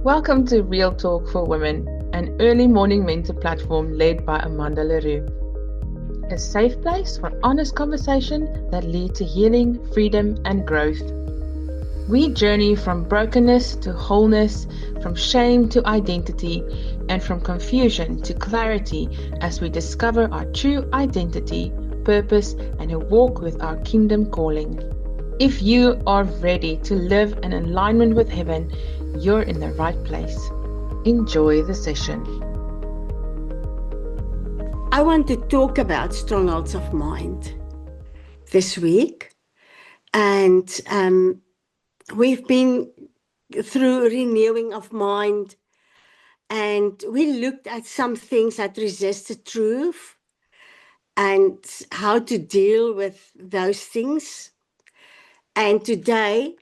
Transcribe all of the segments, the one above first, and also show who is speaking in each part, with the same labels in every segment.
Speaker 1: Welcome to Real Talk for Women, an early morning mentor platform led by Amanda Leroux. A safe place for honest conversation that lead to healing, freedom, and growth. We journey from brokenness to wholeness, from shame to identity, and from confusion to clarity as we discover our true identity, purpose, and a walk with our kingdom calling. If you are ready to live in alignment with heaven, you're in the right place. Enjoy the session.
Speaker 2: I want to talk about strongholds of mind this week. And we've been through renewing of mind, and we looked at some things that resist the truth and how to deal with those things. And today,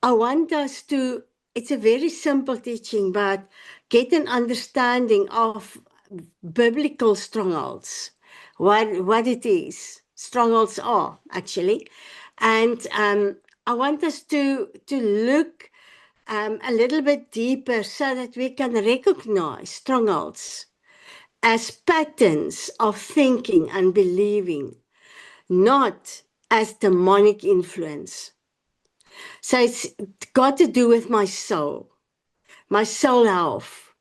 Speaker 2: I want us to, it's a very simple teaching, but get an understanding of biblical strongholds, what it is, strongholds are actually. And I want us to look a little bit deeper so that we can recognize strongholds as patterns of thinking and believing, not as demonic influence. So it's got to do with my soul health,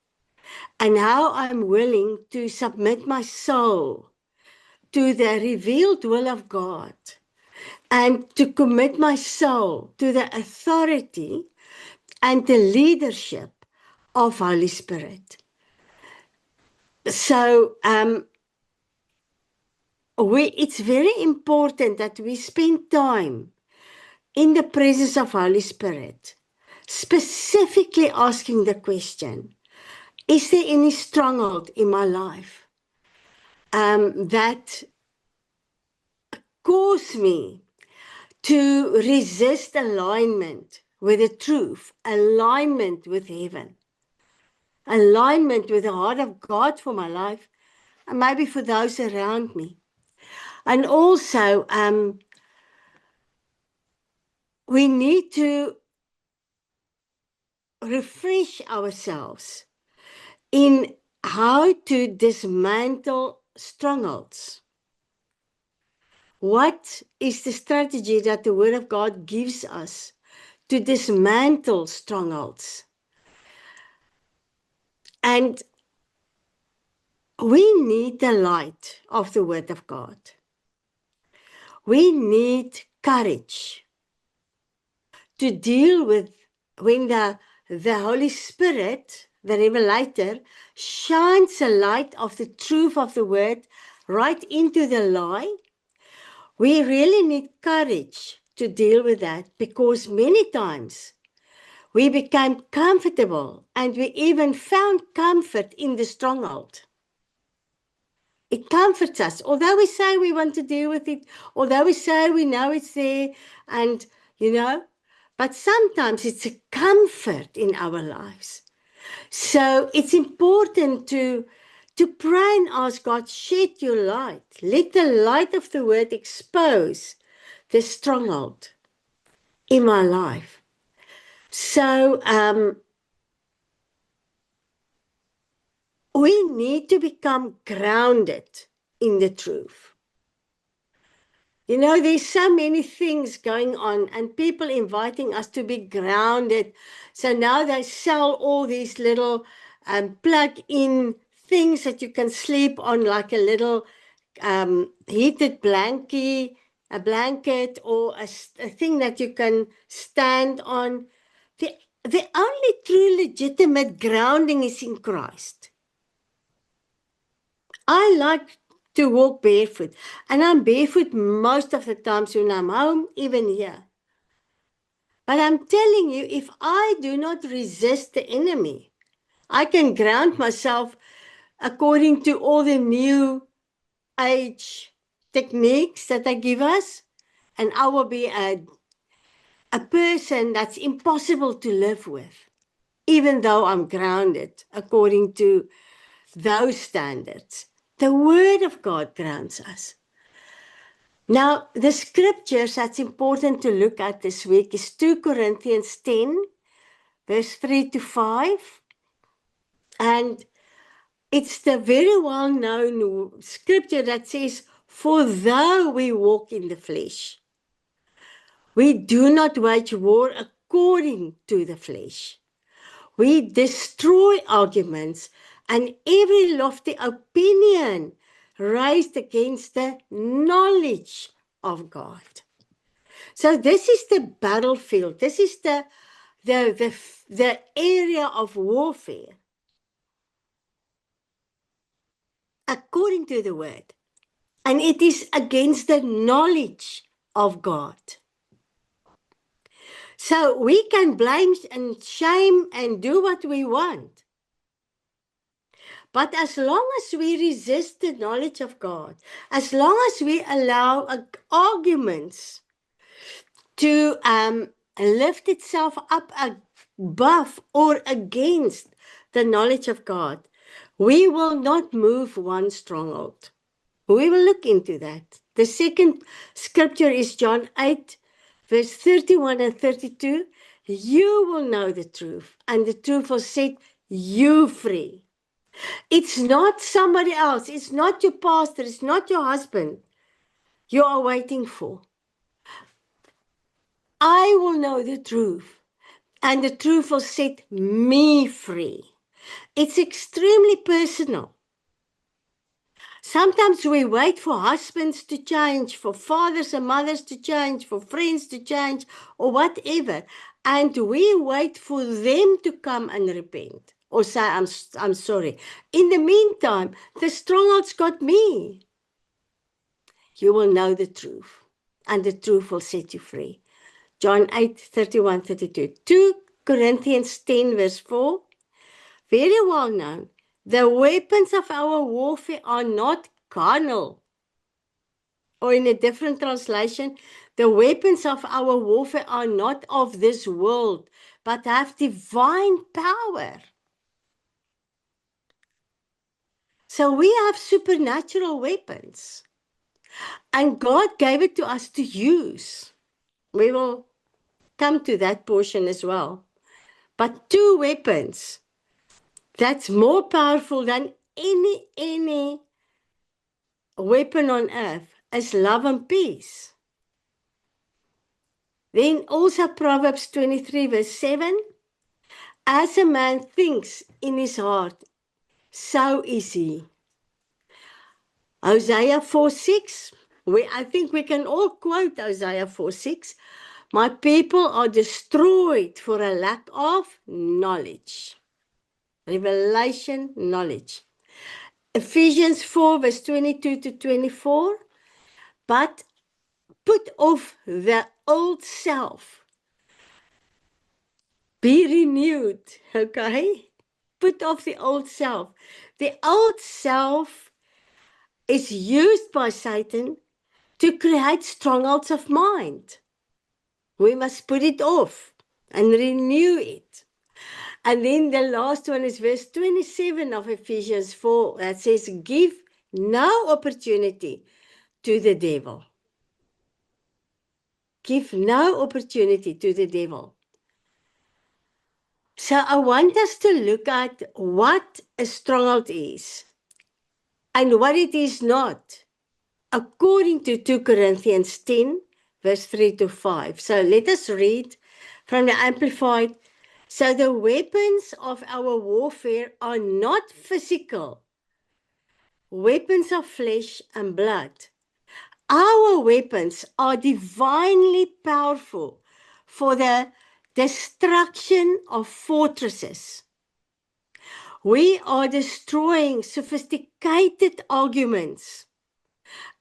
Speaker 2: and how I'm willing to submit my soul to the revealed will of God and to commit my soul to the authority and the leadership of Holy Spirit. So it's very important that we spend time in the presence of Holy Spirit, specifically asking the question, is there any stronghold in my life that cause me to resist alignment with the truth, alignment with heaven, alignment with the heart of God for my life, and maybe for those around me. And also, we need to refresh ourselves in how to dismantle strongholds. What is the strategy that the Word of God gives us to dismantle strongholds? And we need the light of the Word of God. We need courage to deal with when the Holy Spirit, the Revelator, shines a light of the truth of the Word right into the lie. We really need courage to deal with that, because many times we became comfortable and we even found comfort in the stronghold. It comforts us, although we say we want to deal with it, although we say we know it's there, and but sometimes it's a comfort in our lives. So it's important to pray and ask God, shed your light. Let the light of the Word expose the stronghold in my life. So we need to become grounded in the truth. There's so many things going on and people inviting us to be grounded. So now they sell all these little plug-in things that you can sleep on, like a little heated blanket, a blanket, or a thing that you can stand on. The only true legitimate grounding is in Christ. I like to walk barefoot, and I'm barefoot most of the times when I'm home, even here. But I'm telling you, if I do not resist the enemy, I can ground myself according to all the new age techniques that they give us, and I will be a person that's impossible to live with, even though I'm grounded according to those standards. The Word of God grounds us. Now, the scriptures that's important to look at this week is 2 Corinthians 10, verse 3 to 5. And it's the very well-known scripture that says, "For though we walk in the flesh, we do not wage war according to the flesh. We destroy arguments and every lofty opinion raised against the knowledge of God." So this is the battlefield. This is the area of warfare according to the word. And it is against the knowledge of God. So we can blame and shame and do what we want. But as long as we resist the knowledge of God, as long as we allow arguments to lift itself up above or against the knowledge of God, we will not move one stronghold. We will look into that. The second scripture is John 8, verse 31 and 32. You will know the truth, and the truth will set you free. It's not somebody else. It's not your pastor. It's not your husband you are waiting for. I will know the truth, and the truth will set me free. It's extremely personal. Sometimes we wait for husbands to change, for fathers and mothers to change, for friends to change, or whatever. And we wait for them to come and repent or say, I'm sorry. In the meantime, the stronghold's got me. You will know the truth, and the truth will set you free. John 8, 31, 32. 2 Corinthians 10, verse 4. Very well known. The weapons of our warfare are not carnal. Or in a different translation, the weapons of our warfare are not of this world, but have divine power. So we have supernatural weapons. And God gave it to us to use. We will come to that portion as well. But 2 weapons that's more powerful than any weapon on earth is love and peace. Then also Proverbs 23 verse 7. As a man thinks in his heart, so is he. Hosea 4:6. I think we can all quote Hosea 4:6. My people are destroyed for a lack of knowledge. Revelation knowledge. Ephesians 4 verse 22 to 24. But put off the old self. Be renewed, okay? Put off the old self. The old self is used by Satan to create strongholds of mind. We must put it off and renew it. And then the last one is verse 27 of Ephesians 4 that says, give no opportunity to the devil. Give no opportunity to the devil. So I want us to look at what a stronghold is and what it is not, according to 2 Corinthians 10, verse 3 to 5. So let us read from the Amplified. So the weapons of our warfare are not physical, weapons of flesh and blood. Our weapons are divinely powerful for the destruction of fortresses. We are destroying sophisticated arguments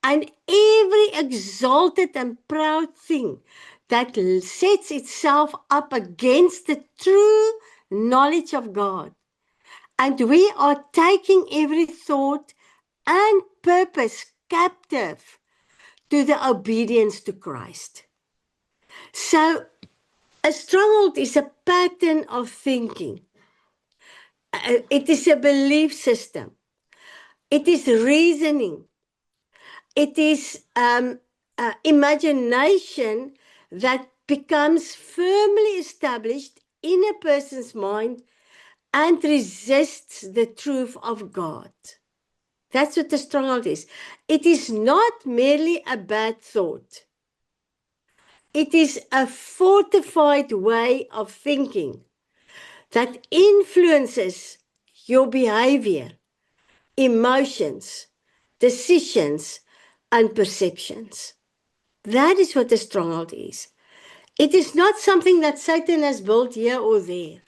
Speaker 2: and every exalted and proud thing that sets itself up against the true knowledge of God. And we are taking every thought and purpose captive to the obedience to Christ. So a stronghold is a pattern of thinking. It is a belief system. It is reasoning. It is imagination that becomes firmly established in a person's mind and resists the truth of God. That's what the stronghold is. It is not merely a bad thought. It is a fortified way of thinking that influences your behavior, emotions, decisions, and perceptions. That is what the stronghold is. It is not something that Satan has built here or there.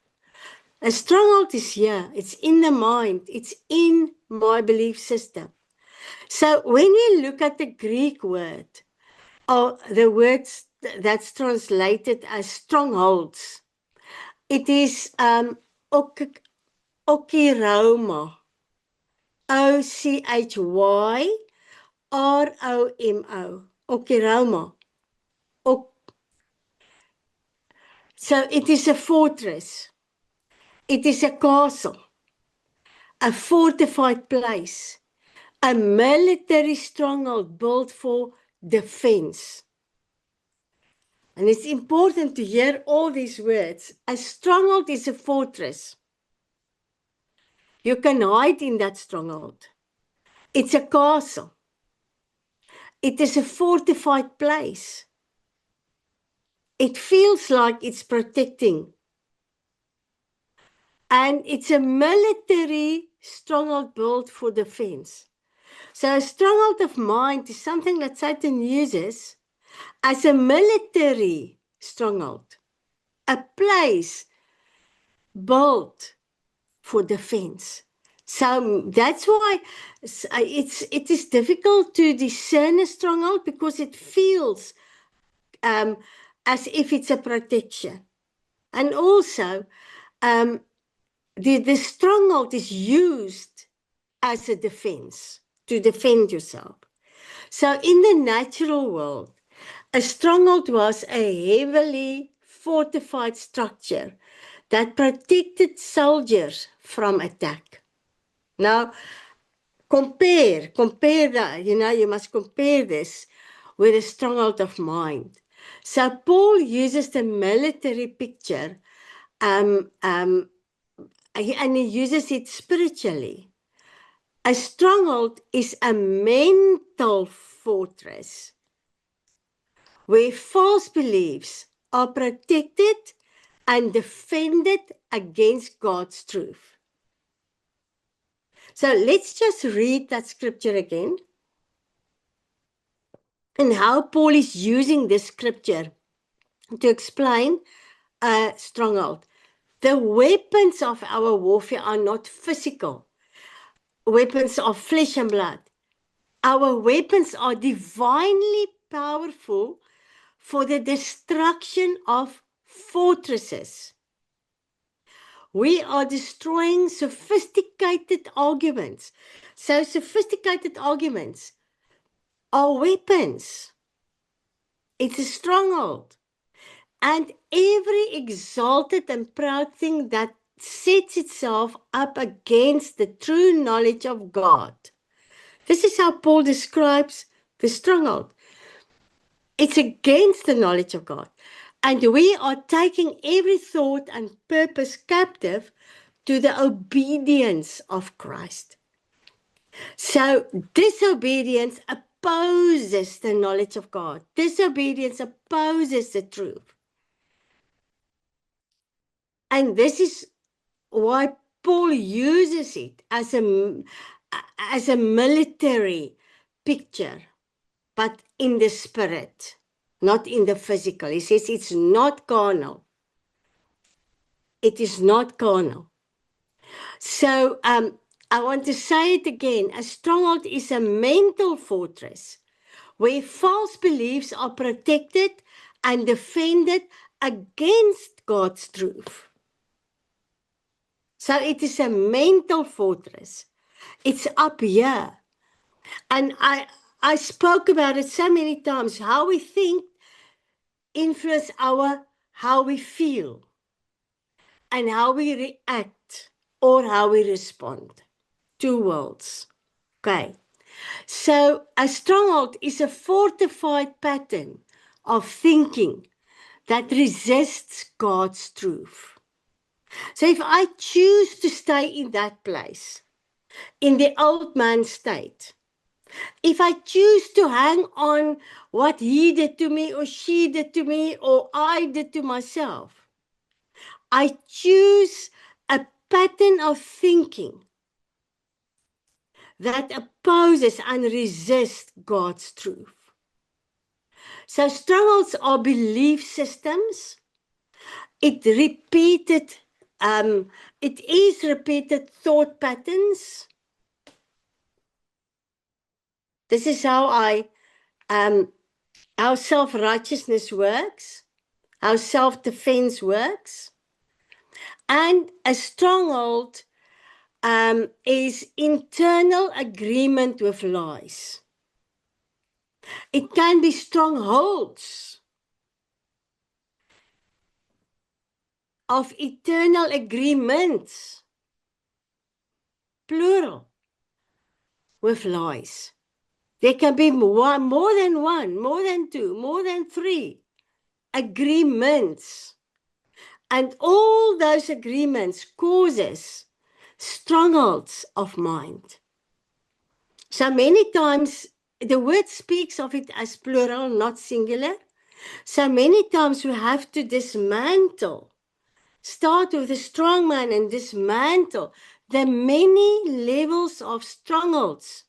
Speaker 2: A stronghold is here. It's in the mind. It's in my belief system. So when we look at the Greek word, or the words that's translated as strongholds, it is okiroma, OCHYROMO, okiroma. So it is a fortress. It is a castle, a fortified place, a military stronghold built for defense. And it's important to hear all these words. A stronghold is a fortress. You can hide in that stronghold. It's a castle. It is a fortified place. It feels like it's protecting. And it's a military stronghold built for defense. So a stronghold of mind is something that Satan uses as a military stronghold, a place built for defense. So that's why it is difficult to discern a stronghold, because it feels as if it's a protection. And also, the stronghold is used as a defense, to defend yourself. So in the natural world, a stronghold was a heavily fortified structure that protected soldiers from attack. Now, compare that, you must compare this with a stronghold of mind. So Paul uses the military picture, and he uses it spiritually. A stronghold is a mental fortress where false beliefs are protected and defended against God's truth. So let's just read that scripture again, and how Paul is using this scripture to explain a stronghold. The weapons of our warfare are not physical weapons of flesh and blood. Our weapons are divinely powerful for the destruction of fortresses. We are destroying sophisticated arguments. So sophisticated arguments are weapons. It's a stronghold. And every exalted and proud thing that sets itself up against the true knowledge of God. This is how Paul describes the stronghold. It's against the knowledge of God. And we are taking every thought and purpose captive to the obedience of Christ. So disobedience opposes the knowledge of God. Disobedience opposes the truth. And this is why Paul uses it as a military picture, but in the spirit, not in the physical. He says it's not carnal. It is not carnal. So I want to say it again. A stronghold is a mental fortress where false beliefs are protected and defended against God's truth. So it is a mental fortress. It's up here. And I spoke about it so many times. How we think influence how we feel and how we react or how we respond. Two worlds. Okay. So a stronghold is a fortified pattern of thinking that resists God's truth. So if I choose to stay in that place, in the old man state, if I choose to hang on what he did to me or she did to me or I did to myself, I choose a pattern of thinking that opposes and resists God's truth. So strongholds are belief systems. It is repeated thought patterns. This is how how self-righteousness works, how self-defense works. And a stronghold is internal agreement with lies. It can be strongholds of eternal agreements, plural, with lies. There can be more than one, more than two, more than three agreements. And all those agreements causes strongholds of mind. So many times the word speaks of it as plural, not singular. So many times we have to dismantle, start with a strong man and dismantle the many levels of strongholds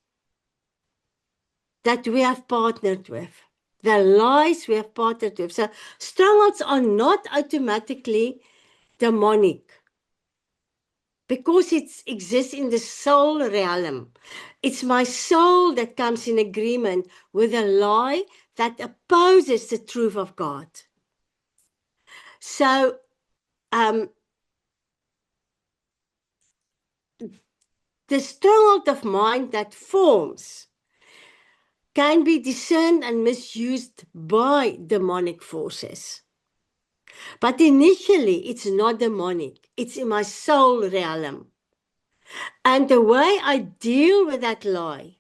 Speaker 2: that we have partnered with, the lies we have partnered with. So strongholds are not automatically demonic because it exists in the soul realm. It's my soul that comes in agreement with a lie that opposes the truth of God. So the stronghold of mind that forms can be discerned and misused by demonic forces. But initially, it's not demonic. It's in my soul realm. And the way I deal with that lie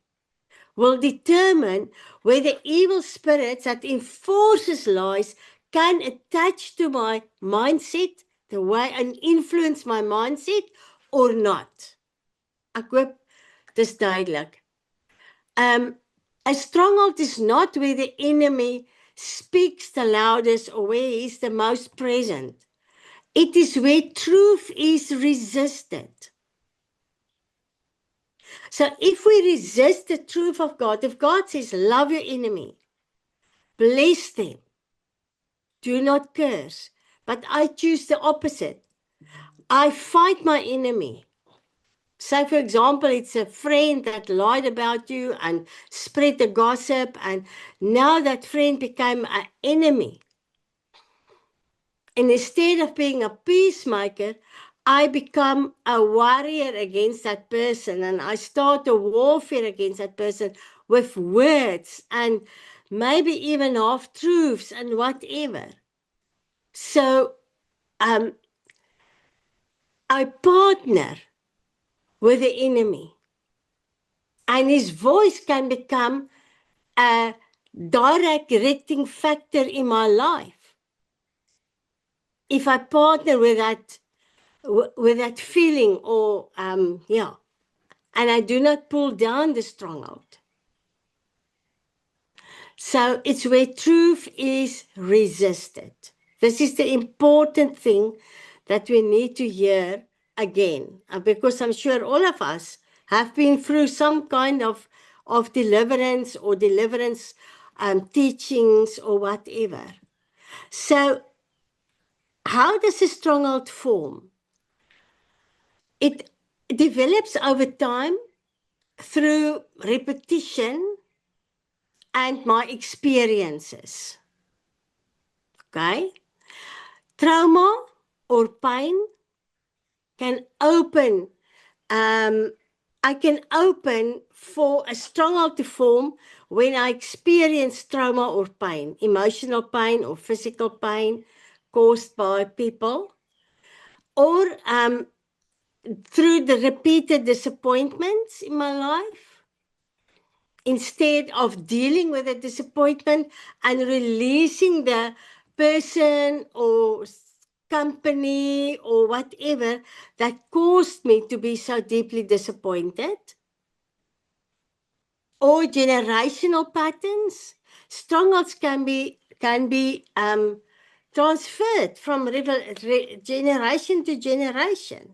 Speaker 2: will determine whether evil spirits that enforces lies can attach to my mindset, the way and influence my mindset or not. Ek hoop dis duidelik. A stronghold is not where the enemy speaks the loudest or where he's the most present. It is where truth is resisted. So if we resist the truth of God, if God says, love your enemy, bless them, do not curse, but I choose the opposite. I fight my enemy. Say, for example, it's a friend that lied about you and spread the gossip, and now that friend became an enemy. And instead of being a peacemaker, I become a warrior against that person, and I start a warfare against that person with words and maybe even half-truths and whatever. So I partner with the enemy, and his voice can become a directing factor in my life. If I partner with that feeling, or and I do not pull down the stronghold. So it's where truth is resisted. This is the important thing that we need to hear again, because I'm sure all of us have been through some kind of deliverance or deliverance teachings or whatever. So how does a stronghold form? It develops over time through repetition and my experiences. Okay? Trauma or pain can open, I can open for a stronghold to form when I experience trauma or pain, emotional pain or physical pain caused by people, or through the repeated disappointments in my life. Instead of dealing with the disappointment and releasing the person or company or whatever that caused me to be so deeply disappointed, or generational patterns. Strongholds can be transferred from generation to generation.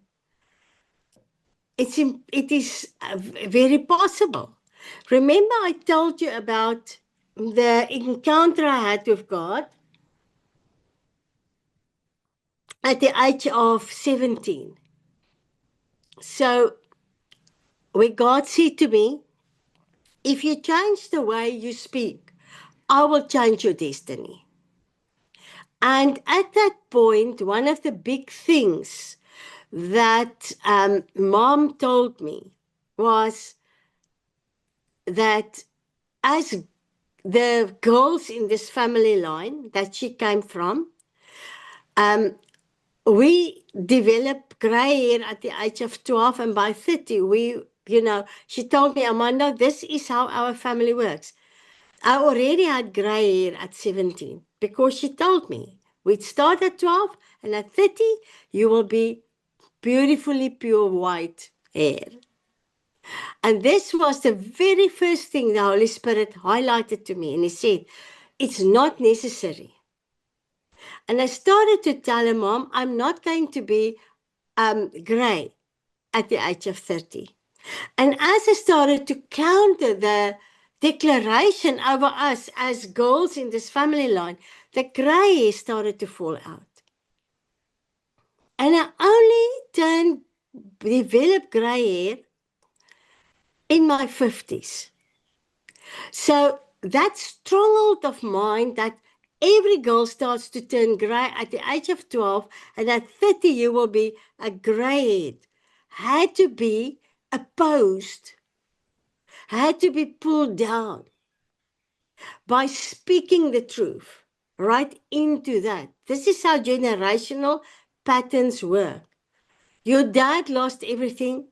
Speaker 2: It is very possible. Remember, I told you about the encounter I had with God at the age of 17. So, where God said to me, if you change the way you speak, I will change your destiny. And at that point, one of the big things that Mom told me was that as the girls in this family line that she came from, we developed gray hair at the age of 12, and by 30, she told me, Amanda, this is how our family works. I already had gray hair at 17 because she told me, we'd start at 12, and at 30, you will be beautifully pure white hair. And this was the very first thing the Holy Spirit highlighted to me. And he said, it's not necessary. And I started to tell her, Mom, I'm not going to be gray at the age of 30. And as I started to counter the declaration over us as girls in this family line, the gray started to fall out. And I only developed gray hair in my 50s. So that stronghold of mine that every girl starts to turn gray at the age of 12, and at 30 you will be a grayhead, had to be opposed, had to be pulled down by speaking the truth right into that. This is how generational patterns work. Your dad lost everything.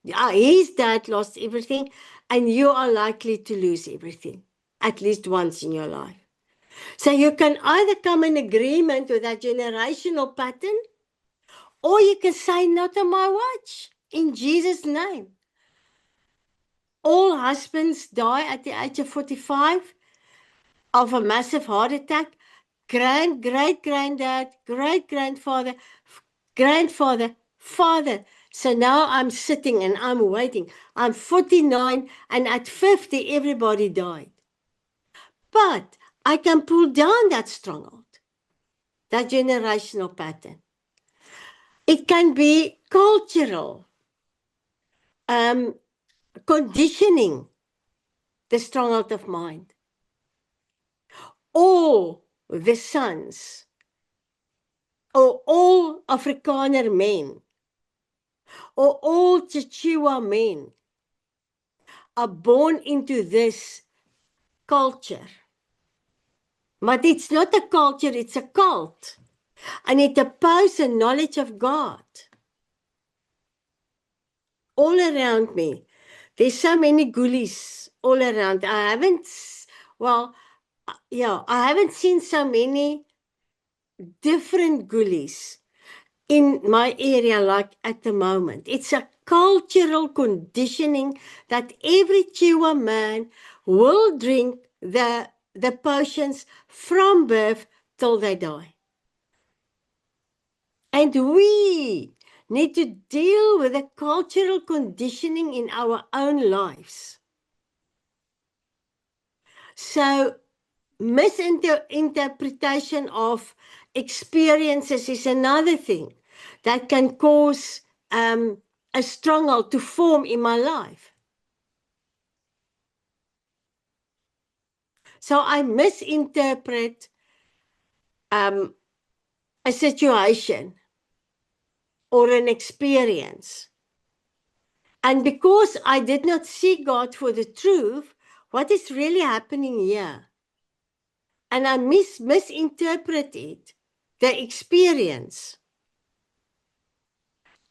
Speaker 2: His dad lost everything, and you are likely to lose everything at least once in your life. So you can either come in agreement with that generational pattern, or you can say, not on my watch, in Jesus' name. All husbands die at the age of 45 of a massive heart attack. Great-granddad, great-grandfather, grandfather, father. So now I'm sitting and I'm waiting. I'm 49, and at 50, everybody died. But I can pull down that stronghold, that generational pattern. It can be cultural, conditioning, the stronghold of mind. All the sons, or all Afrikaner men, or all Chichewa men are born into this culture. But it's not a culture, it's a cult. And it opposes the knowledge of God. All around me, there's so many ghoulies all around. I haven't seen so many different ghoulies in my area like at the moment. It's a cultural conditioning that every Chichewa man will drink the potions from birth till they die. And we need to deal with the cultural conditioning in our own lives. So misinterpretation of experiences is another thing that can cause a stronghold to form in my life. So I misinterpret a situation or an experience. And because I did not seek God for the truth, what is really happening here? And I misinterpreted the experience,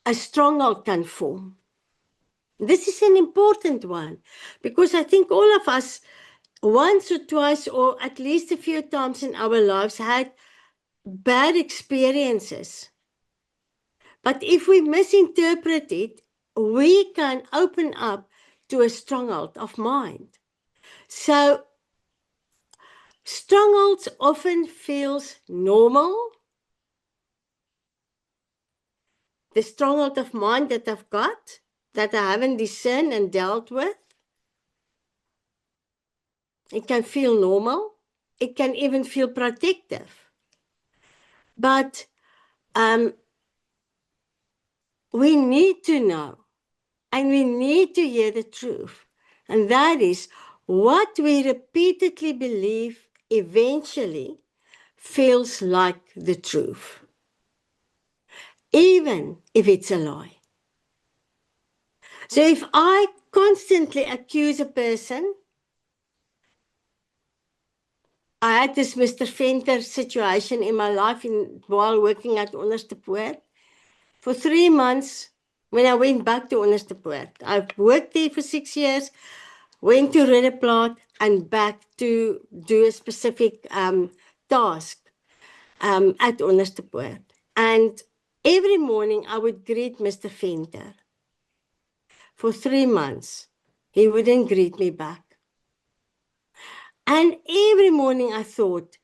Speaker 2: a stronghold can form. This is an important one, because I think all of us, once or twice, or at least a few times in our lives, had bad experiences. But if we misinterpret it, we can open up to a stronghold of mind. So strongholds often feels normal. The stronghold of mind that I've got, that I haven't discerned and dealt with, it can feel normal. It can even feel protective. But we need to know and we need to hear the truth. And that is what we repeatedly believe eventually feels like the truth, even if it's a lie. So if I constantly accuse a person, I had this Mr. Venter situation in my life while working at Onderstepoort. For 3 months, when I went back to Onderstepoort, I've worked there for 6 years, went to Roodeplaat and back to do a specific task at Onderstepoort. And every morning I would greet Mr. Venter. For 3 months, he wouldn't greet me back. And every morning I thought,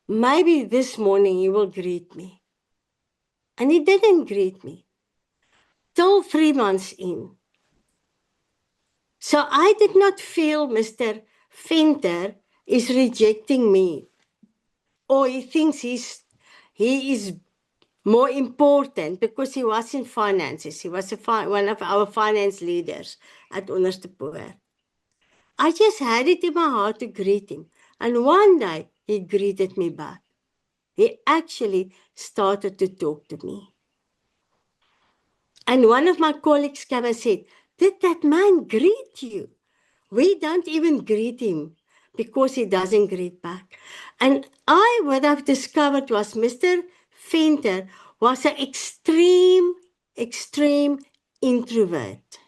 Speaker 2: maybe this morning he will greet me. And he didn't greet me till 3 months in. So I did not feel Mr. Venter is rejecting me, or he thinks he is more important because he was in finances. He was one of our finance leaders at Onderstepoort. I just had it in my heart to greet him. And one day he greeted me back. He actually started to talk to me. And one of my colleagues came and said, "Did that man greet you?" We don't even greet him because he doesn't greet back. And what I've discovered was Mr. Venter was an extreme introvert.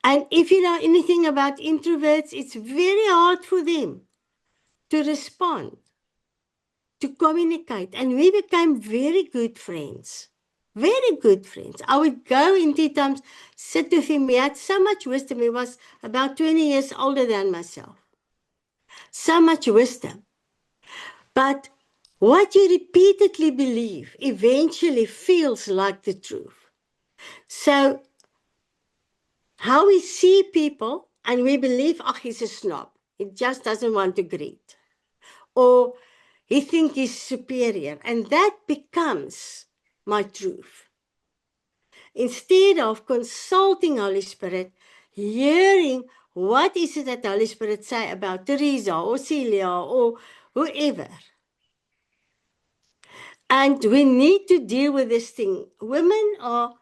Speaker 2: And if you know anything about introverts, it's very hard for them to respond, to communicate. And we became very good friends. Very good friends. I would go in tea times, sit with him. He had so much wisdom. He was about 20 years older than myself. So much wisdom. But what you repeatedly believe eventually feels like the truth. So how we see people and we believe, oh, he's a snob. He just doesn't want to greet. Or he thinks he's superior. And that becomes my truth. Instead of consulting Holy Spirit, hearing what is it that Holy Spirit say about Teresa or Celia or whoever. And we need to deal with this thing. Women are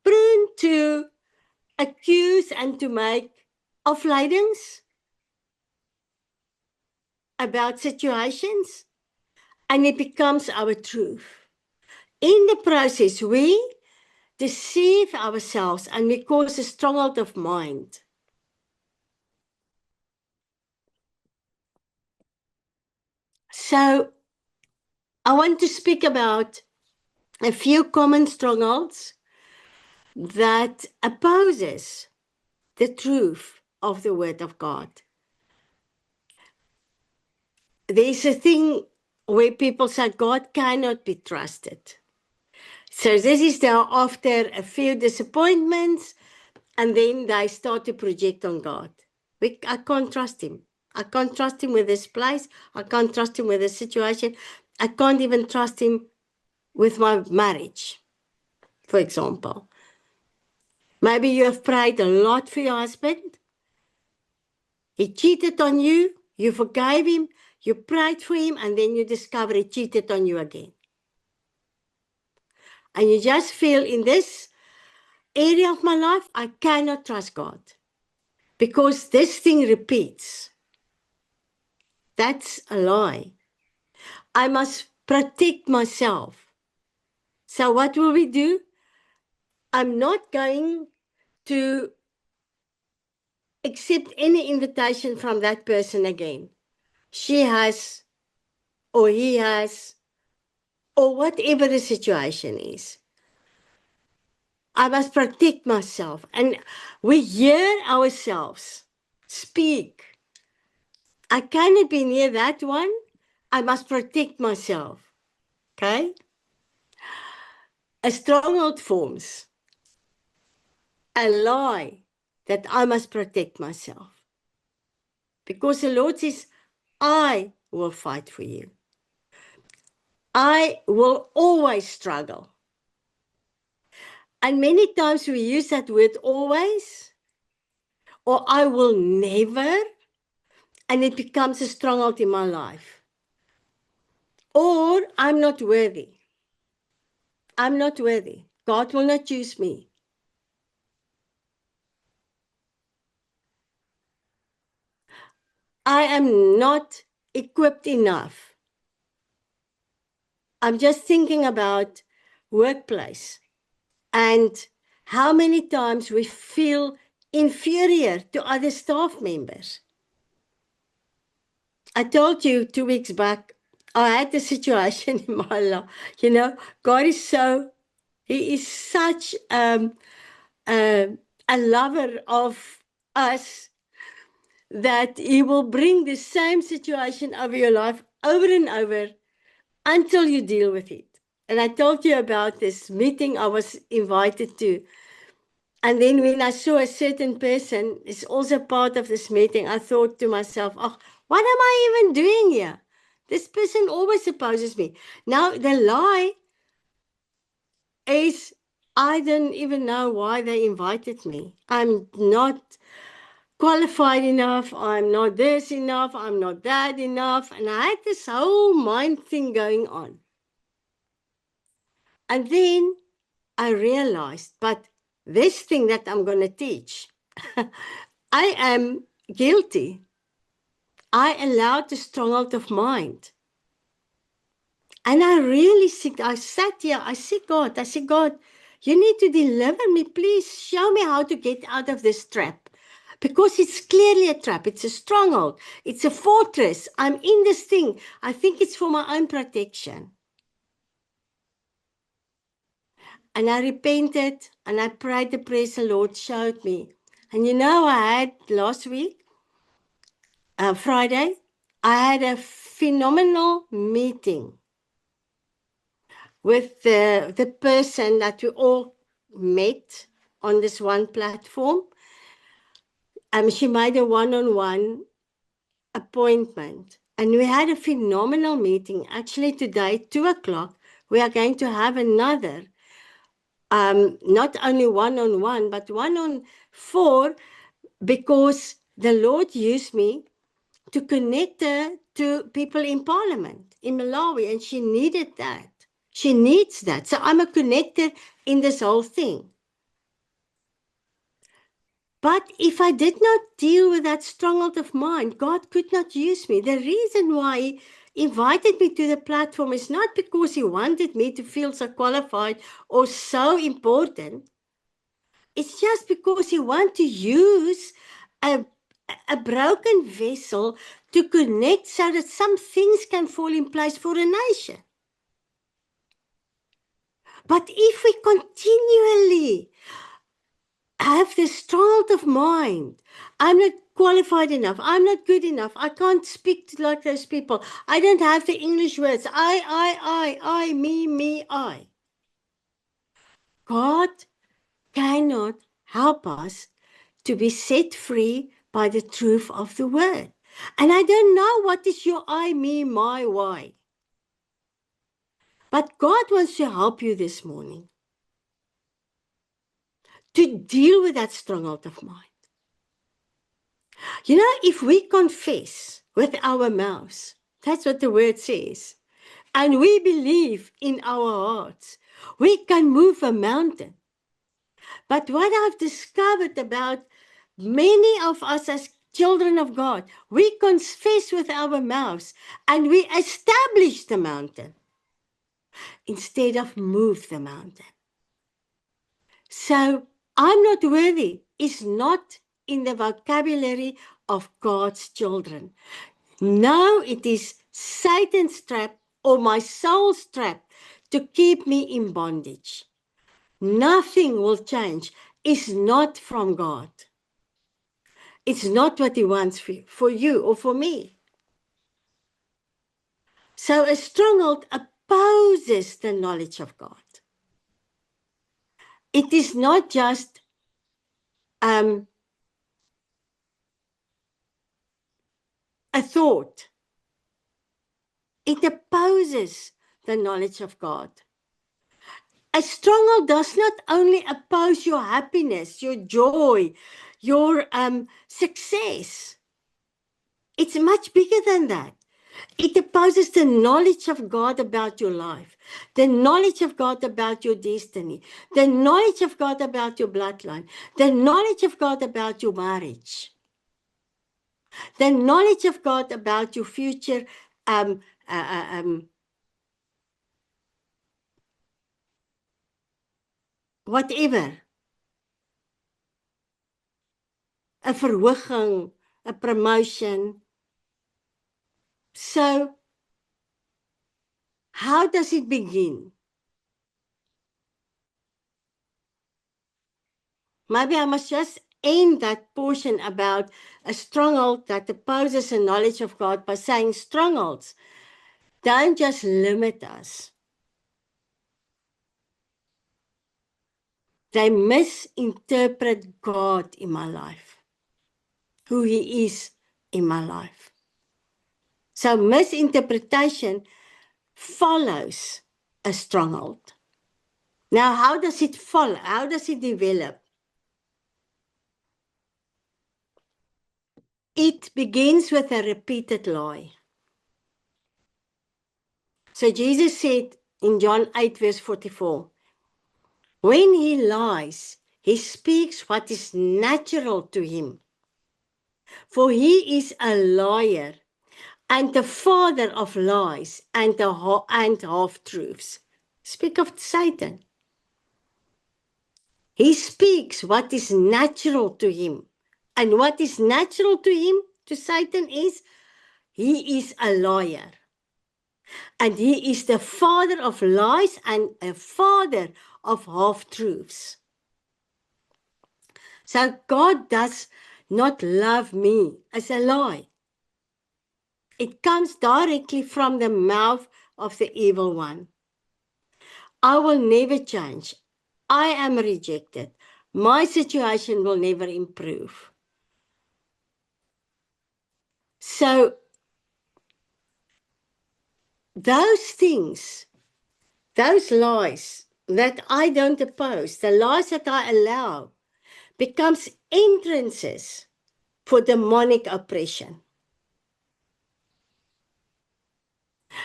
Speaker 2: prone to accuse and to make afleidings about situations, and it becomes our truth. In the process, we deceive ourselves and we cause a stronghold of mind. So I want to speak about a few common strongholds that opposes the truth of the Word of God. There's a thing where people say God cannot be trusted. So this is now after a few disappointments, and then they start to project on God. I can't trust him. I can't trust him with this place. I can't trust him with this situation. I can't even trust him with my marriage, for example. Maybe you have prayed a lot for your husband. He cheated on you. You forgave him. You prayed for him, and then you discover he cheated on you again. And you just feel, in this area of my life, I cannot trust God because this thing repeats. That's a lie. I must protect myself. So what will we do? I'm not going to accept any invitation from that person again. She has or he has, or whatever the situation is. I must protect myself. And we hear ourselves speak. I cannot be near that one. I must protect myself. Okay? A stronghold forms a lie that I must protect myself. Because the Lord says, I will fight for you. I will always struggle. And many times we use that word always, or I will never, and it becomes a stronghold in my life. Or I'm not worthy. I'm not worthy. God will not use me. I am not equipped enough. I'm just thinking about workplace and how many times we feel inferior to other staff members. I told you 2 weeks back, I had a situation in my life. You know, God is so, He is such a lover of us that He will bring the same situation over your life over and over until you deal with it. And I told you about this meeting I was invited to. And then when I saw a certain person is also part of this meeting, I thought to myself, oh, what am I even doing here? This person always opposes me. Now, the lie is I don't even know why they invited me. I'm not qualified enough. I'm not this enough. I'm not that enough. And I had this whole mind thing going on. And then I realized, but this thing that I'm going to teach, I am guilty. I allowed the stronghold of mind. And I sat here, I said, God, you need to deliver me. Please show me how to get out of this trap. Because it's clearly a trap. It's a stronghold. It's a fortress. I'm in this thing. I think it's for my own protection. And I repented and I prayed the prayer the Lord showed me. And you know, I had last week, Friday, I had a phenomenal meeting with the person that we all met on this one platform. She made a one-on-one appointment. And we had a phenomenal meeting. Actually, today, 2:00, we are going to have another. Not only one-on-one, but 1-on-4, because the Lord used me to connect her to people in Parliament in Malawi, and she needed that. She needs that. So I'm a connector in this whole thing. But if I did not deal with that stronghold of mine, God could not use me. The reason why He invited me to the platform is not because He wanted me to feel so qualified or so important. It's just because He wants to use a broken vessel to connect so that some things can fall in place for a nation. But if we continually have this stronghold of mind, I'm not qualified enough, I'm not good enough, I can't speak like those people, I don't have the English words, I, me, I. God cannot help us to be set free by the truth of the word. And I don't know what is your I, me, my, why. But God wants to help you this morning to deal with that stronghold of mind. You know, if we confess with our mouths, that's what the word says, and we believe in our hearts, we can move a mountain. But what I've discovered about many of us as children of God, we confess with our mouths and we establish the mountain instead of move the mountain. So I'm not worthy is not in the vocabulary of God's children. Now it is Satan's trap or my soul's trap to keep me in bondage. Nothing will change. It's not from God. It's not what He wants for you or for me. So a stronghold opposes the knowledge of God. It is not just a thought. It opposes the knowledge of God. A stronghold does not only oppose your happiness, your joy, your success. It's much bigger than that. It opposes the knowledge of God about your life, the knowledge of God about your destiny, the knowledge of God about your bloodline, the knowledge of God about your marriage, the knowledge of God about your future whatever. 'n verhoging, 'n promotion. So, how does it begin? Maybe I must just end that portion about a stronghold that opposes the knowledge of God by saying strongholds don't just limit us. They misinterpret God in my life, who He is in my life. So misinterpretation follows a stronghold. Now, how does it follow? How does it develop? It begins with a repeated lie. So Jesus said in John 8, verse 44, when he lies, he speaks what is natural to him. For he is a liar and the father of lies and half-truths. Speak of Satan. He speaks what is natural to him. And what is natural to him, to Satan, is he is a liar. And he is the father of lies and a father of half-truths. So God does not love me as a lie. It comes directly from the mouth of the evil one. I will never change. I am rejected. My situation will never improve. So those things, those lies that I don't oppose, the lies that I allow, becomes entrances for demonic oppression.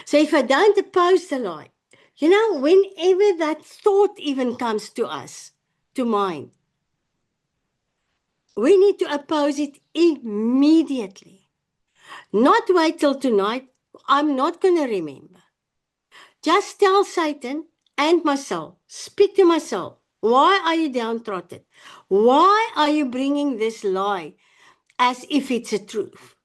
Speaker 2: So if I don't oppose the lie, whenever that thought even comes to us, to mind, we need to oppose it immediately. Not wait till tonight. I'm not going to remember. Just tell Satan and my soul, speak to my soul. Why are you downtrodden? Why are you bringing this lie as if it's a truth?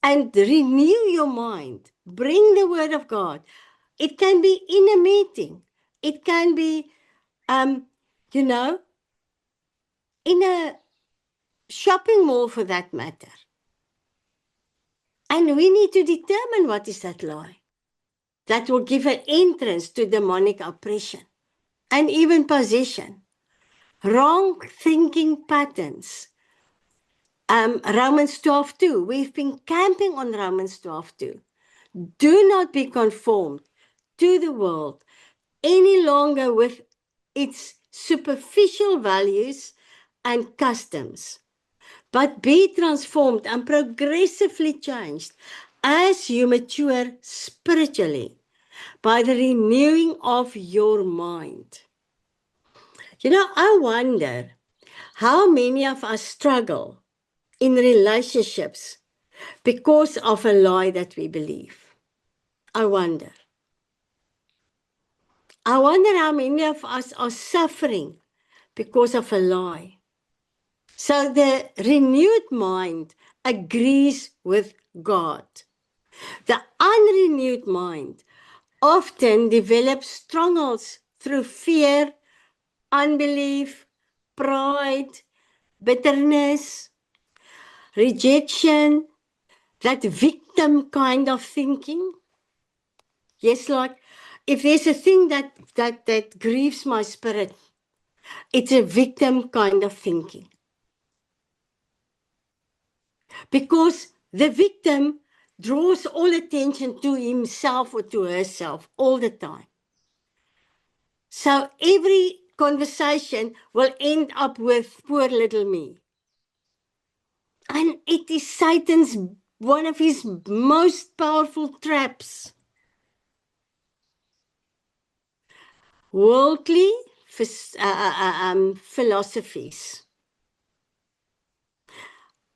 Speaker 2: And renew your mind. Bring the word of God. It can be in a meeting. It can be, in a shopping mall for that matter. And we need to determine what is that lie that will give an entrance to demonic oppression and even possession. Wrong thinking patterns. Romans 12:2. We've been camping on Romans 12:2. Do not be conformed to the world any longer with its superficial values and customs, but be transformed and progressively changed as you mature spiritually by the renewing of your mind. I wonder how many of us struggle in relationships because of a lie that we believe. I wonder how many of us are suffering because of a lie. So the renewed mind agrees with God. The unrenewed mind often develops strongholds through fear, unbelief, pride, bitterness, rejection, that victim kind of thinking. Yes, Lord, if there's a thing that grieves my spirit, it's a victim kind of thinking. Because the victim draws all attention to himself or to herself all the time. So every conversation will end up with poor little me. And it is Satan's, one of his most powerful traps. Worldly philosophies.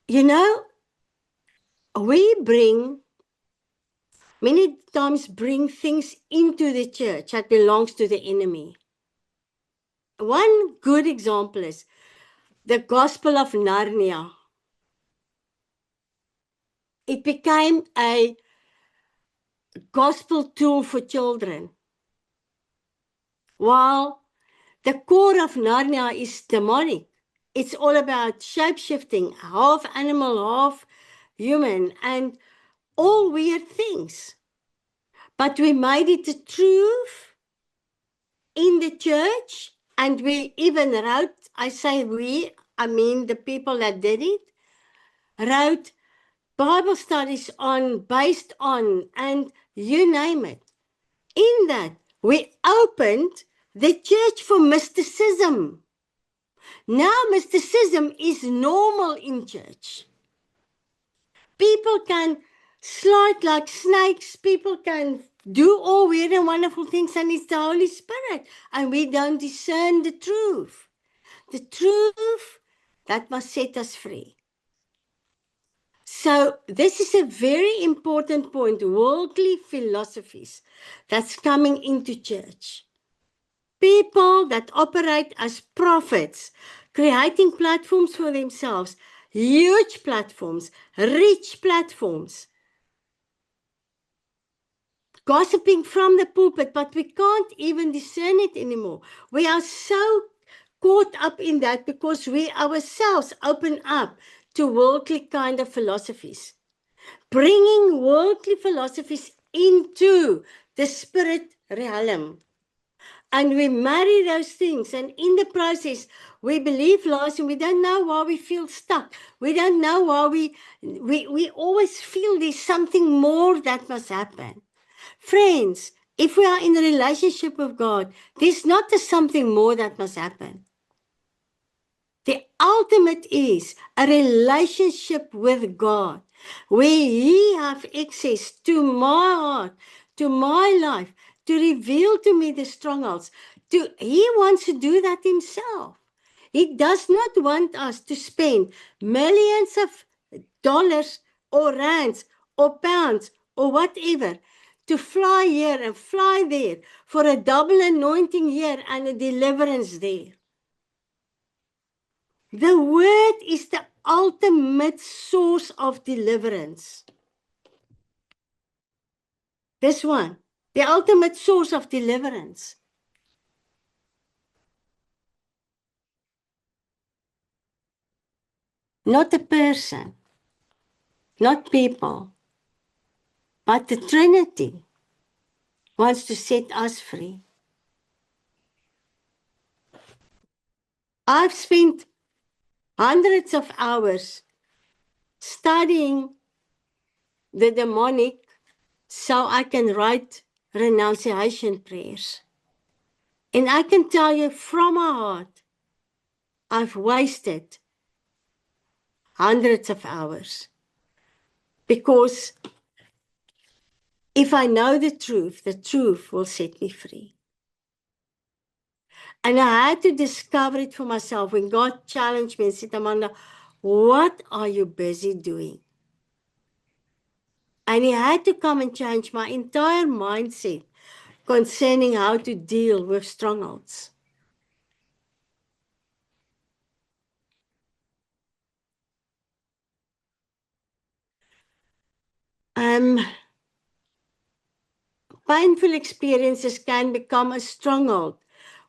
Speaker 2: You know, we many times bring things into the church that belongs to the enemy. One good example is the Gospel of Narnia. It became a gospel tool for children. While the core of Narnia is demonic. It's all about shape-shifting, half animal, half human, and all weird things. But we made it the truth in the church, and we even wrote, I say we, I mean the people that did it, wrote Bible studies based on, and you name it. In that, we opened the church for mysticism. Now mysticism is normal in church. People can slide like snakes. People can do all weird and wonderful things, and it's the Holy Spirit. And we don't discern the truth. The truth that must set us free. So this is a very important point, worldly philosophies that's coming into church. People that operate as prophets, creating platforms for themselves, huge platforms, rich platforms, gossiping from the pulpit, but we can't even discern it anymore. We are so caught up in that because we ourselves open up to worldly kind of philosophies, bringing worldly philosophies into the spirit realm. And we marry those things, and in the process, we believe lies, and we don't know why we feel stuck. We don't know why we always feel there's something more that must happen. Friends, if we are in a relationship with God, there's not a something more that must happen. The ultimate is a relationship with God, where He has access to my heart, to my life, to reveal to me the strongholds. He wants to do that Himself. He does not want us to spend millions of dollars or rands or pounds or whatever to fly here and fly there for a double anointing here and a deliverance there. The word is the ultimate source of deliverance. This one, the ultimate source of deliverance. Not a person, not people, but the Trinity wants to set us free. I've spent hundreds of hours studying the demonic so I can write renunciation prayers. And I can tell you from my heart, I've wasted hundreds of hours. Because if I know the truth will set me free. And I had to discover it for myself when God challenged me and said, Amanda, what are you busy doing? And He had to come and change my entire mindset concerning how to deal with strongholds. painful experiences can become a stronghold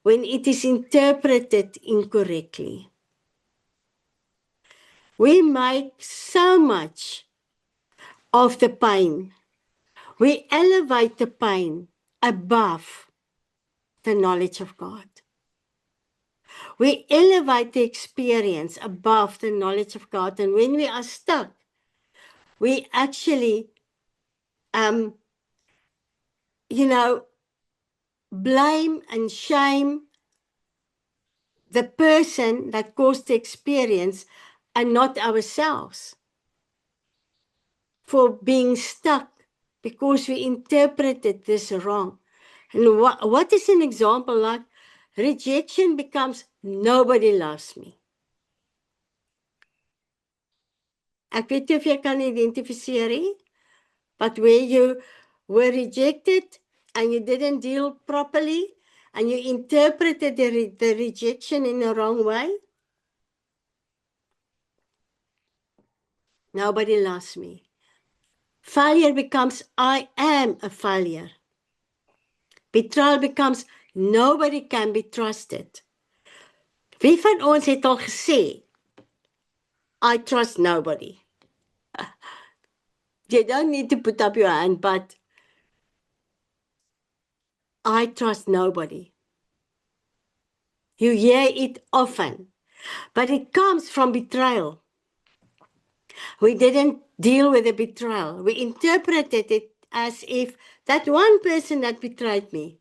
Speaker 2: when it is interpreted incorrectly. We make so much of the pain. We elevate the pain above the knowledge of God. We elevate the experience above the knowledge of God. And when we are stuck, we actually, blame and shame the person that caused the experience and not ourselves for being stuck because we interpreted this wrong. And what is an example like? Rejection becomes nobody loves me. Ek weet nie of jy kan identifiseer nie, but where you were rejected and you didn't deal properly and you interpreted the rejection in the wrong way. Nobody loves me. Failure becomes, I am a failure. Betrayal becomes, nobody can be trusted. Wie van ons het al gesê, I trust nobody? You don't need to put up your hand, but I trust nobody. You hear it often, but it comes from betrayal. We didn't deal with the betrayal. We interpreted it as if that one person that betrayed me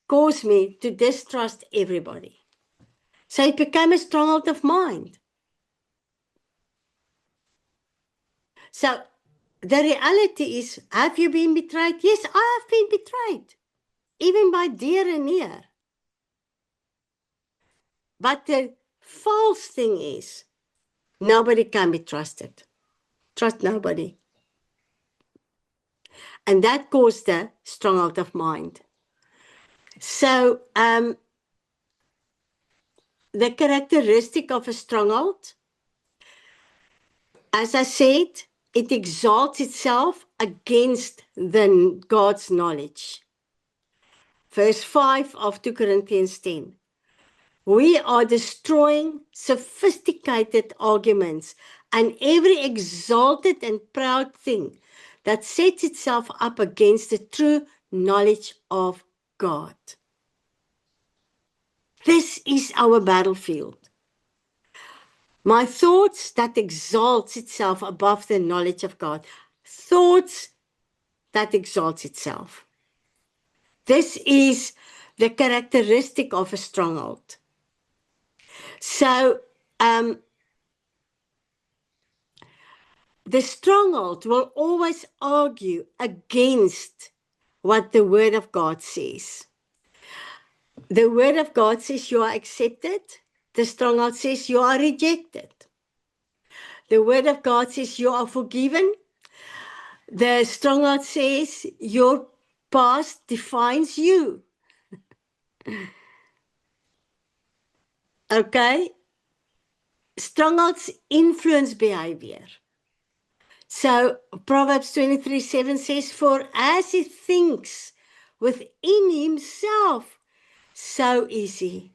Speaker 2: caused me to distrust everybody. So it became a stronghold of mind. So the reality is, have you been betrayed? Yes, I have been betrayed, even by dear and near. But the false thing is, nobody can be trusted. Trust nobody. And that caused the stronghold of mind. So the characteristic of a stronghold, as I said, it exalts itself against God's knowledge. Verse 5 of 2 Corinthians 10. We are destroying sophisticated arguments and every exalted and proud thing that sets itself up against the true knowledge of God. This is our battlefield. My thoughts that exalts itself above the knowledge of God. Thoughts that exalts itself. This is the characteristic of a stronghold. So, the stronghold will always argue against what the Word of God says. The Word of God says you are accepted. The stronghold says you are rejected. The Word of God says you are forgiven. The stronghold says your past defines you. Okay? Strongholds influence behavior. So Proverbs 23:7 says, for as he thinks within himself, so is he.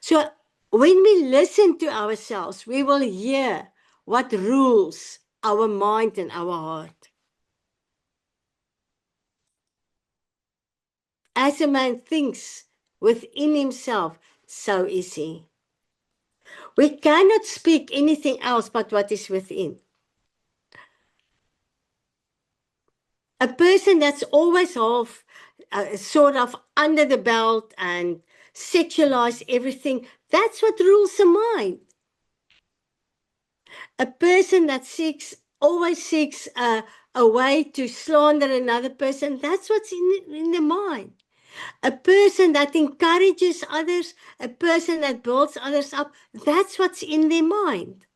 Speaker 2: So when we listen to ourselves, we will hear what rules our mind and our heart. As a man thinks within himself, so is he. We cannot speak anything else but what is within. A person that's always half, sort of under the belt and sexualize everything, that's what rules the mind. A person that always seeks a way to slander another person, that's what's in the mind. A person that encourages others, a person that builds others up, that's what's in their mind.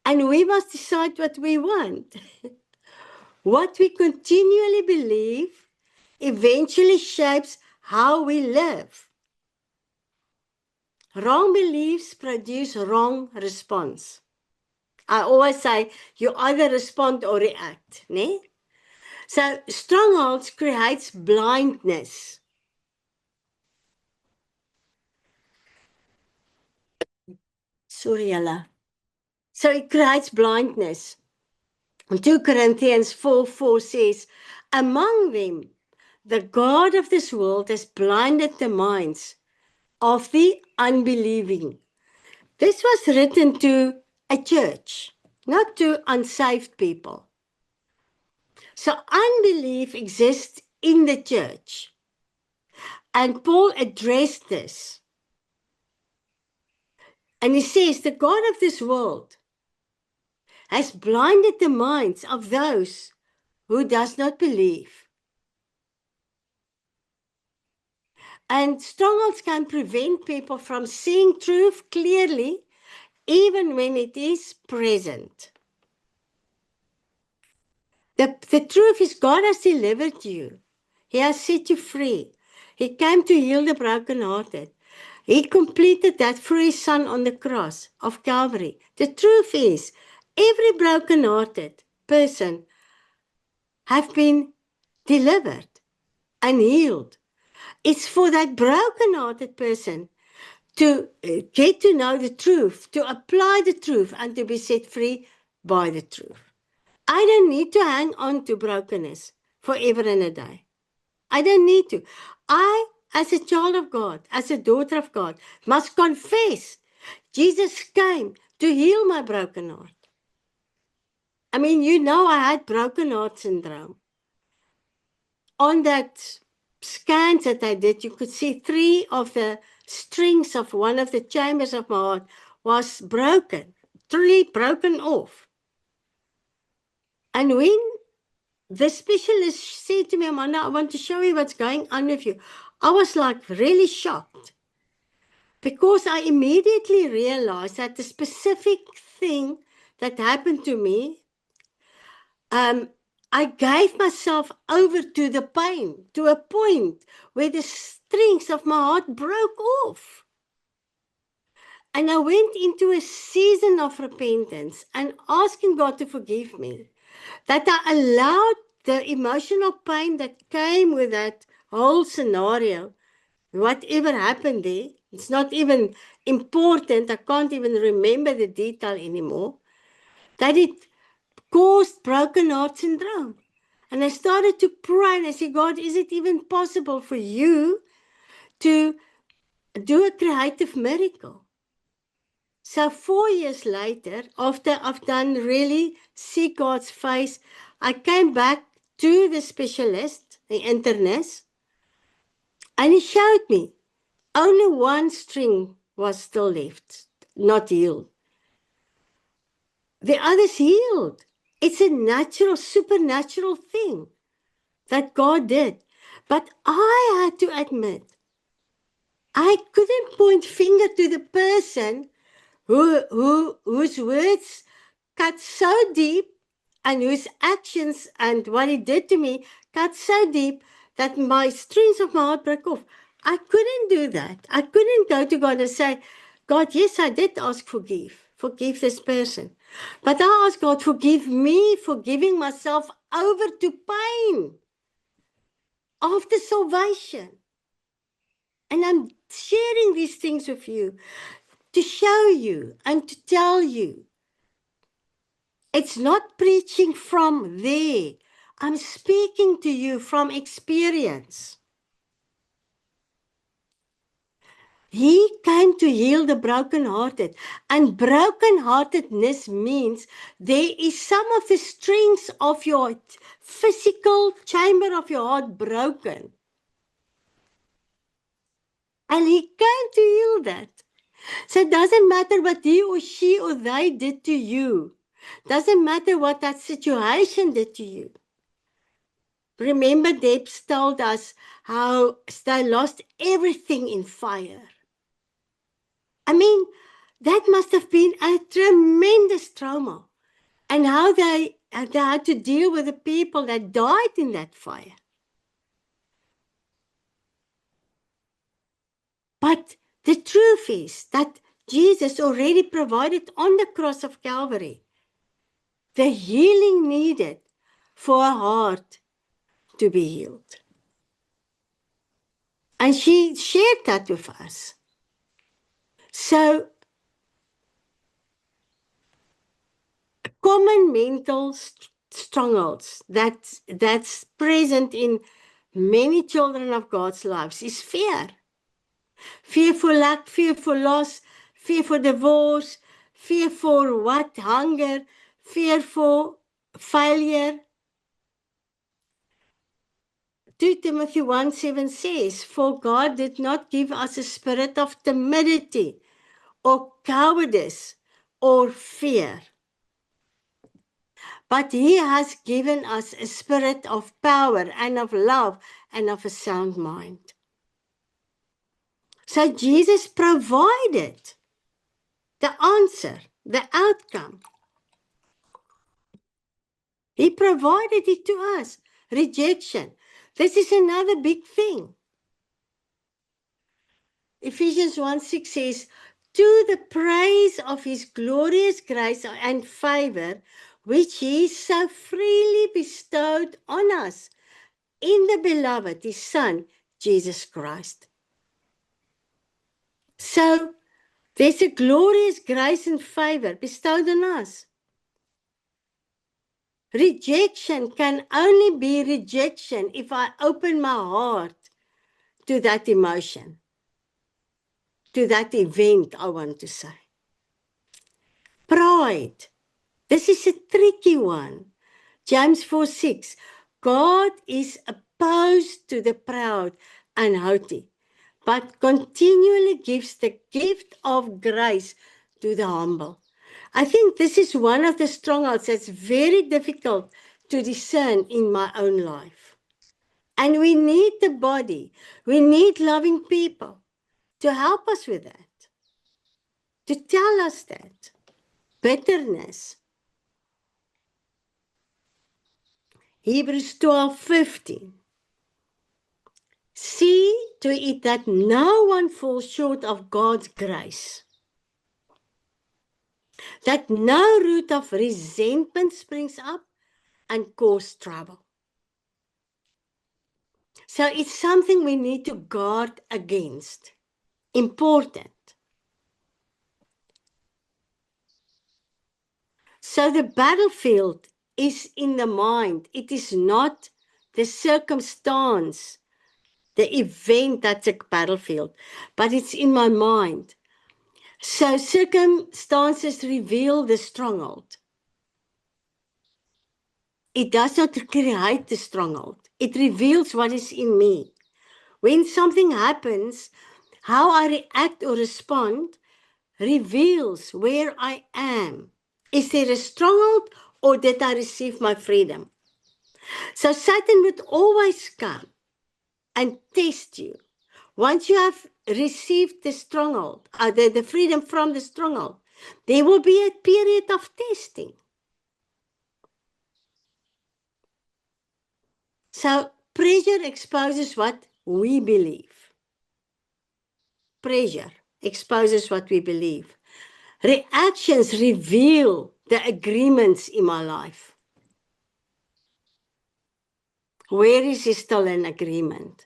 Speaker 2: And we must decide what we want. What we continually believe eventually shapes how we live. Wrong beliefs produce wrong response. I always say, you either respond or react. Ne? So strongholds creates blindness. Sorry, Ella. So it creates blindness. 2 Corinthians 4:4 says, among them, the God of this world has blinded the minds of the unbelieving. This was written to a church, not to unsaved people. So unbelief exists in the church. And Paul addressed this. And he says, the God of this world has blinded the minds of those who does not believe. And strongholds can prevent people from seeing truth clearly, even when it is present. The truth is God has delivered you. He has set you free. He came to heal the brokenhearted. He completed that for his son on the cross of Calvary. The truth is, every brokenhearted person have been delivered and healed. It's for that brokenhearted person to get to know the truth, to apply the truth, and to be set free by the truth. I don't need to hang on to brokenness forever and a day. I don't need to. I, as a child of God, as a daughter of God, must confess Jesus came to heal my broken heart. I mean, you know, I had broken heart syndrome. On that scans that I did, you could see 3 of the strings of one of the chambers of my heart was broken, 3 broken off. And when the specialist said to me, Amanda, I want to show you what's going on with you, I was like really shocked, because I immediately realized that the specific thing that happened to me, I gave myself over to the pain, to a point where the strings of my heart broke off. And I went into a season of repentance and asking God to forgive me, that I allowed the emotional pain that came with that whole scenario, whatever happened there, it's not even important, I can't even remember the detail anymore, that it caused broken heart syndrome. And I started to pray and I said, God, is it even possible for you to do a creative miracle? So 4 years later, after I've done really see God's face, I came back to the specialist, the internist, and he showed me only 1 string was still left, not healed. The others healed. It's a natural, supernatural thing that God did. But I had to admit, I couldn't point finger to the person whose words cut so deep and whose actions and what he did to me cut so deep that my strings of my heart broke off. I couldn't do that. I couldn't go to God and say, God, yes, I did ask forgive this person. But I asked God, forgive me for giving myself over to pain after salvation. And I'm sharing these things with you to show you and to tell you. It's not preaching from there. I'm speaking to you from experience. He came to heal the brokenhearted. And brokenheartedness means there is some of the strings of your physical chamber of your heart broken. And he came to heal that. So it doesn't matter what he or she or they did to you. Doesn't matter what that situation did to you. Remember, Debs told us how they lost everything in fire. I mean, that must have been a tremendous trauma. And how they had to deal with the people that died in that fire. But the truth is that Jesus already provided on the cross of Calvary the healing needed for a heart to be healed. And she shared that with us. So, common mental strongholds that's present in many children of God's lives is fear. Fear for lack, fear for loss, fear for divorce, fear for what? Hunger, fear for failure. 2 Timothy 1:7 says, "For God did not give us a spirit of timidity or cowardice or fear, but He has given us a spirit of power and of love and of a sound mind." So Jesus provided the answer, the outcome. He provided it to us. Rejection. This is another big thing. Ephesians 1:6 says, "To the praise of His glorious grace and favor, which He so freely bestowed on us in the beloved, His Son, Jesus Christ." So there's a glorious grace and favor bestowed on us. Rejection can only be rejection if I open my heart to that emotion, to that event, I want to say. Pride. This is a tricky one. James 4:6. God is opposed to the proud and haughty, but continually gives the gift of grace to the humble. I think this is one of the strongholds that's very difficult to discern in my own life. And we need the body, we need loving people to help us with that, to tell us that. Bitterness. Hebrews 12:15. See to it that no one falls short of God's grace, that no root of resentment springs up and cause trouble. So it's something we need to guard against. Important. So the battlefield is in the mind. It is not the circumstance, the event that's a battlefield, but it's in my mind. So circumstances reveal the stronghold. It does not create the stronghold. It reveals what is in me. When something happens, how I react or respond reveals where I am. Is there a stronghold or did I receive my freedom? So Satan would always come and test you. Once you have received the stronghold, the freedom from the stronghold, there will be a period of testing. So pressure exposes what we believe. Pressure exposes what we believe. Reactions reveal the agreements in my life. Where is still an agreement?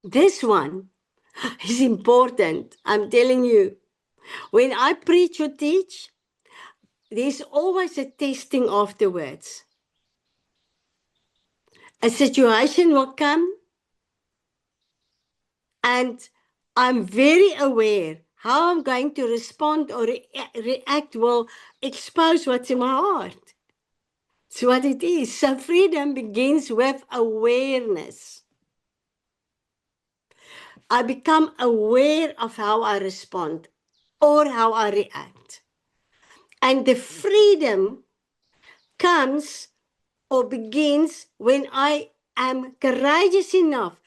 Speaker 2: This one is important. I'm telling you. When I preach or teach, there's always a testing afterwards. A situation will come, and I'm very aware how I'm going to respond or react will expose what's in my heart. It's what it is. So freedom begins with awareness. I become aware of how I respond or how I react. And the freedom comes or begins when I am courageous enough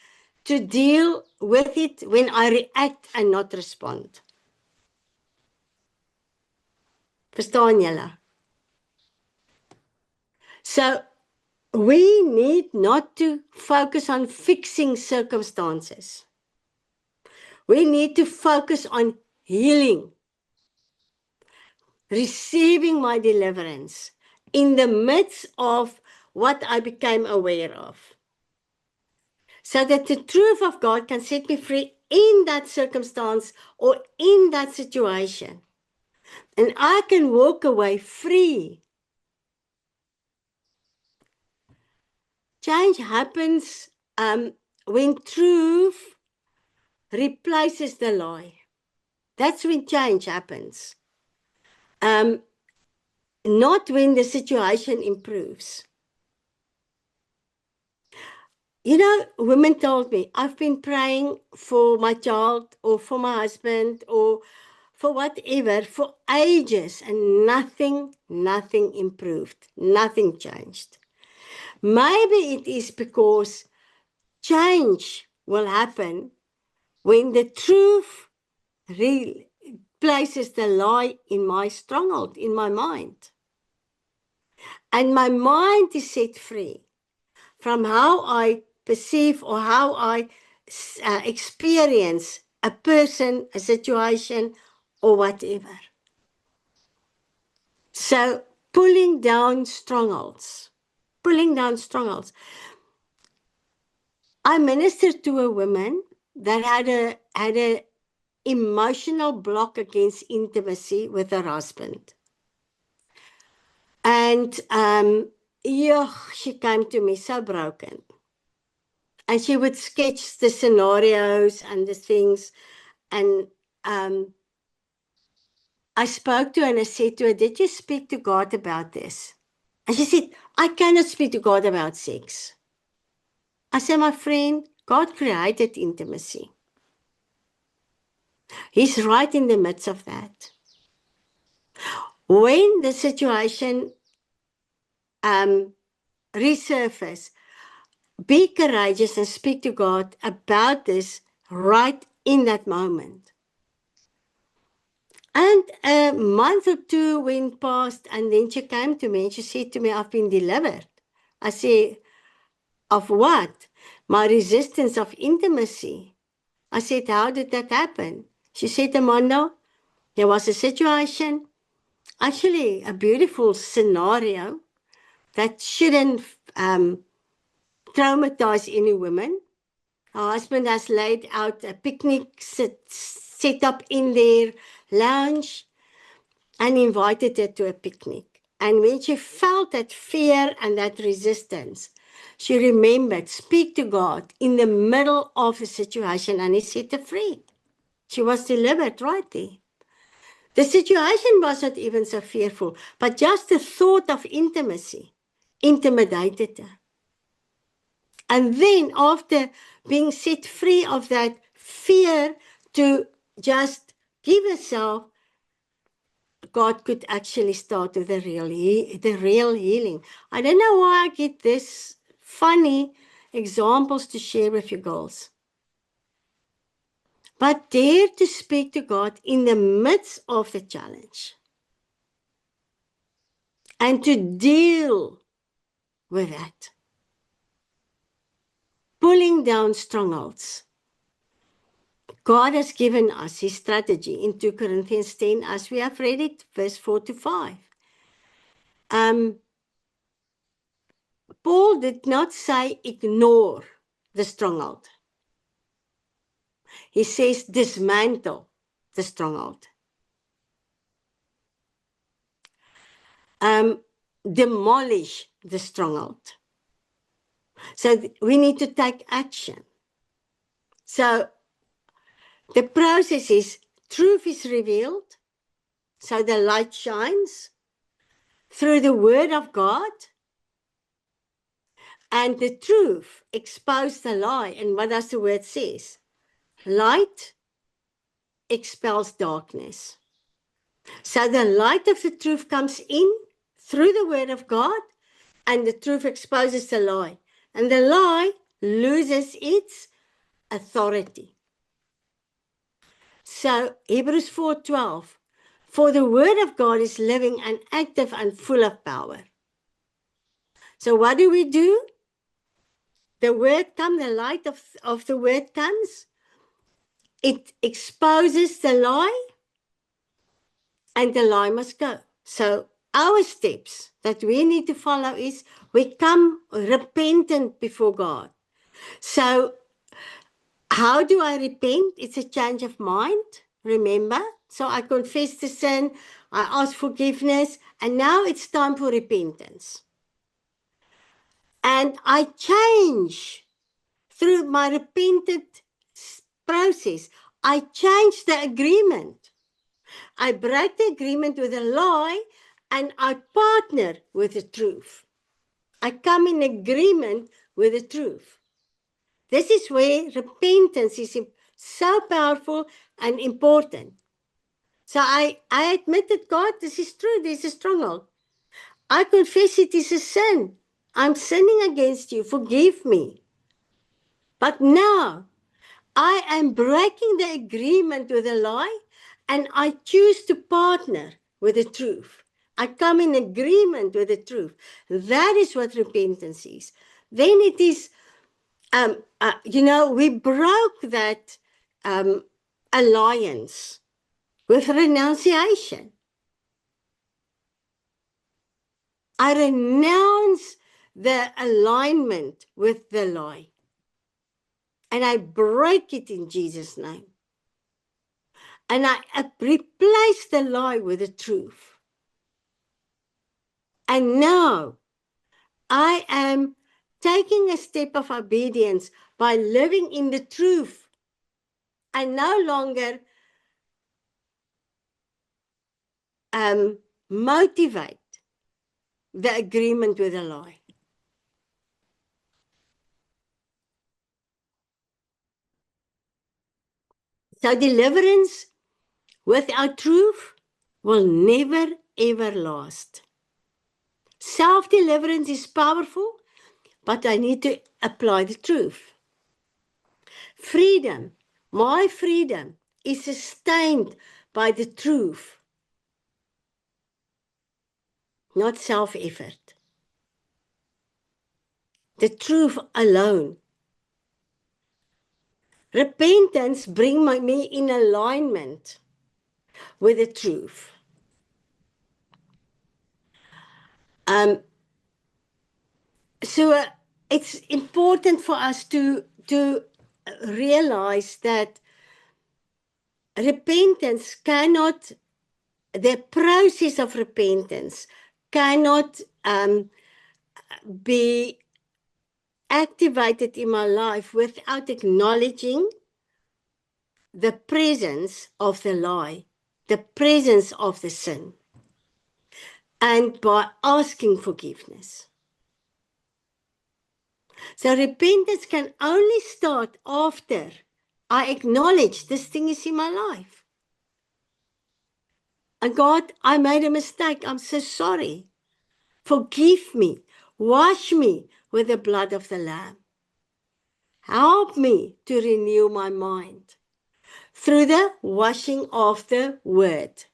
Speaker 2: to deal with it when I react and not respond. Verstaan julle? So we need not to focus on fixing circumstances. We need to focus on healing, receiving my deliverance, in the midst of what I became aware of, so that the truth of God can set me free in that circumstance or in that situation. And I can walk away free. Change happens when truth replaces the lie. That's when change happens. Not when the situation improves. You know, women told me, I've been praying for my child or for my husband or for whatever for ages, and nothing improved. Nothing changed. Maybe it is because change will happen when the truth replaces the lie in my stronghold, in my mind. And my mind is set free from how I perceive or how I experience a person, a situation, or whatever. So pulling down strongholds. I ministered to a woman that had a emotional block against intimacy with her husband. And she came to me so broken. And she would sketch the scenarios and the things. And I spoke to her and I said to her, did you speak to God about this? And she said, I cannot speak to God about sex. I said, my friend, God created intimacy. He's right in the midst of that. When the situation resurfaces, be courageous and speak to God about this right in that moment. And a month or two went past, and then she came to me and she said to me, I've been delivered. I said, of what? My resistance of intimacy. I said, how did that happen? She said, Amanda, there was a situation, actually a beautiful scenario that shouldn't traumatize any woman. Her husband has laid out a picnic set up in their lounge and invited her to a picnic. And when she felt that fear and that resistance, she remembered, speak to God in the middle of a situation, and he set her free. She was delivered right there. The situation wasn't even so fearful, but just the thought of intimacy intimidated her. And then after being set free of that fear to just give herself, God could actually start with the real healing. I don't know why I get this funny examples to share with you girls. But dare to speak to God in the midst of the challenge. And to deal with that. Pulling down strongholds. God has given us his strategy in 2 Corinthians 10, as we have read it, verse 4 to 5. Paul did not say ignore the stronghold. He says dismantle the stronghold. Demolish the stronghold. So we need to take action. So the process is truth is revealed, so the light shines through the word of God, and the truth exposes the lie. And what does the word says? Light expels darkness. So the light of the truth comes in through the word of God, and the truth exposes the lie. And the lie loses its authority. So Hebrews 4:12, for the word of God is living and active and full of power. So what do? The word comes, the light of the word comes. It exposes the lie, and the lie must go. So our steps that we need to follow is we come repentant before God. So how do I repent? It's a change of mind, remember? So I confess the sin, I ask forgiveness, and now it's time for repentance. And I change through my repentant process. I change the agreement. I break the agreement with a lie and I partner with the truth. I come in agreement with the truth. This is where repentance is so powerful and important. So I admitted, God, this is true. This is stronghold. I confess it is a sin. I'm sinning against you. Forgive me. But now I am breaking the agreement with a lie and I choose to partner with the truth. I come in agreement with the truth. That is what repentance is. Then it is, we broke that alliance with renunciation. I renounce the alignment with the lie. And I break it in Jesus' name. And I replace the lie with the truth. And now I am taking a step of obedience by living in the truth and no longer motivate the agreement with a lie. So deliverance without truth will never, ever last. Self-deliverance is powerful, but I need to apply the truth. Freedom, my freedom, is sustained by the truth, not self-effort. The truth alone. Repentance brings me in alignment with the truth. So it's important for us to realize that repentance cannot, the process of repentance cannot be activated in my life without acknowledging the presence of the lie, the presence of the sin, and by asking forgiveness. So repentance can only start after I acknowledge this thing is in my life. And God, I made a mistake. I'm so sorry. Forgive me. Wash me with the blood of the Lamb. Help me to renew my mind through the washing of the Word.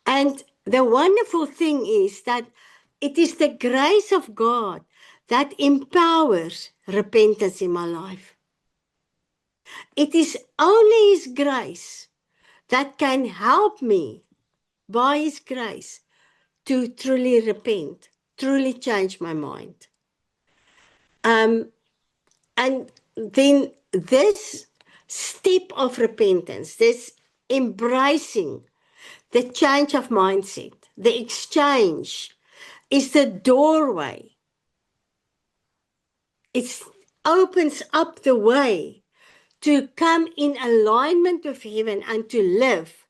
Speaker 2: And the wonderful thing is that it is the grace of God that empowers repentance in my life. It is only His grace that can help me, by His grace, to truly repent, truly change my mind. And then this step of repentance, this embracing the change of mindset, the exchange, is the doorway. It opens up the way to come in alignment with heaven and to live